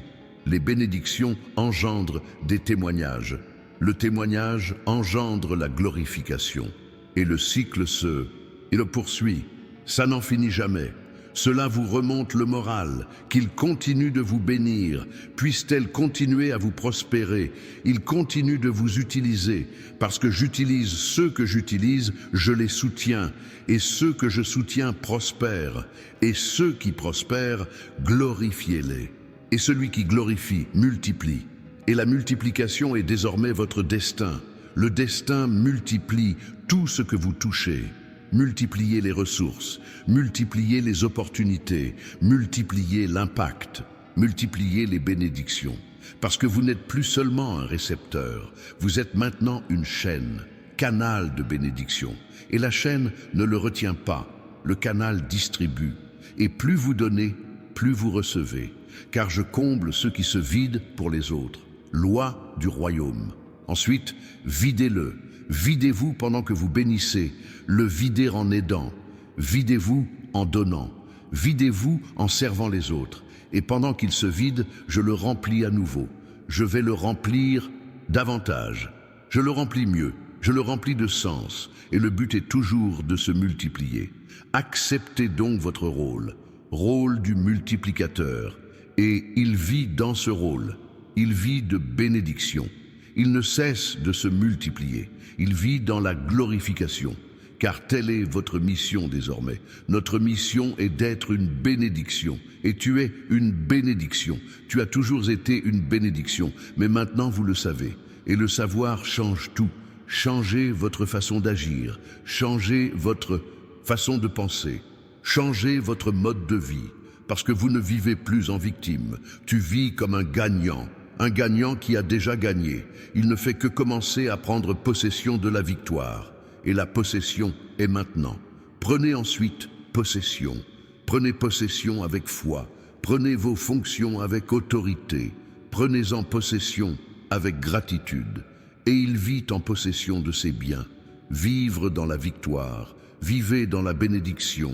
Les bénédictions engendrent des témoignages. Le témoignage engendre la glorification. Et le cycle il poursuit. Ça n'en finit jamais. Cela vous remonte le moral, qu'il continue de vous bénir, puisse-t-elle continuer à vous prospérer. Il continue de vous utiliser, parce que j'utilise ceux que j'utilise, je les soutiens, et ceux que je soutiens prospèrent, et ceux qui prospèrent, glorifiez-les. Et celui qui glorifie multiplie, et la multiplication est désormais votre destin. Le destin multiplie tout ce que vous touchez. Multipliez les ressources, multipliez les opportunités, multipliez l'impact, multipliez les bénédictions. Parce que vous n'êtes plus seulement un récepteur, vous êtes maintenant une chaîne, canal de bénédiction. Et la chaîne ne le retient pas, le canal distribue. Et plus vous donnez, plus vous recevez. Car je comble ceux qui se vident pour les autres. Loi du royaume. Ensuite, videz-le. videz-vous pendant que vous bénissez, le vider en aidant, videz-vous en donnant, videz-vous en servant les autres. Et pendant qu'il se vide, je le remplis à nouveau. Je vais le remplir davantage. Je le remplis mieux, je le remplis de sens, et le but est toujours de se multiplier. Acceptez donc votre rôle, rôle du multiplicateur, et il vit dans ce rôle. Il vit de bénédiction. Il ne cesse de se multiplier. Il vit dans la glorification. Car telle est votre mission désormais. Notre mission est d'être une bénédiction. Et tu es une bénédiction. Tu as toujours été une bénédiction. Mais maintenant vous le savez. Et le savoir change tout. Changez votre façon d'agir. Changez votre façon de penser. Changez votre mode de vie. Parce que vous ne vivez plus en victime. Tu vis comme un gagnant. Un gagnant qui a déjà gagné. Il ne fait que commencer à prendre possession de la victoire. Et la possession est maintenant. Prenez ensuite possession. Prenez possession avec foi. Prenez vos fonctions avec autorité. Prenez-en possession avec gratitude. Et il vit en possession de ses biens. Vivre dans la victoire. Vivez dans la bénédiction.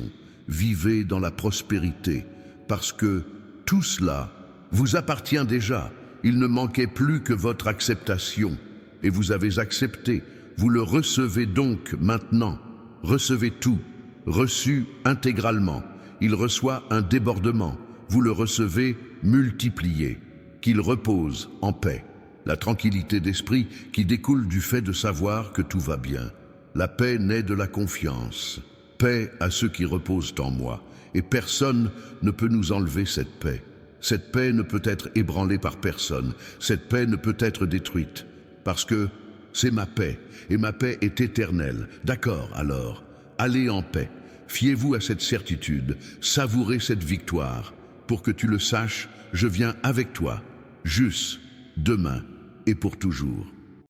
Vivez dans la prospérité. Parce que tout cela vous appartient déjà. Il ne manquait plus que votre acceptation. Et vous avez accepté. Vous le recevez donc maintenant. Recevez tout. Reçu intégralement. Il reçoit un débordement. Vous le recevez multiplié. Qu'il repose en paix. La tranquillité d'esprit qui découle du fait de savoir que tout va bien. La paix naît de la confiance. Paix à ceux qui reposent en moi. Et personne ne peut nous enlever cette paix. Cette paix ne peut être ébranlée par personne. Cette paix ne peut être détruite. Parce que c'est ma paix, et ma paix est éternelle. D'accord, alors, allez en paix. Fiez-vous à cette certitude, savourez cette victoire. Pour que tu le saches, je viens avec toi, juste, demain et pour toujours.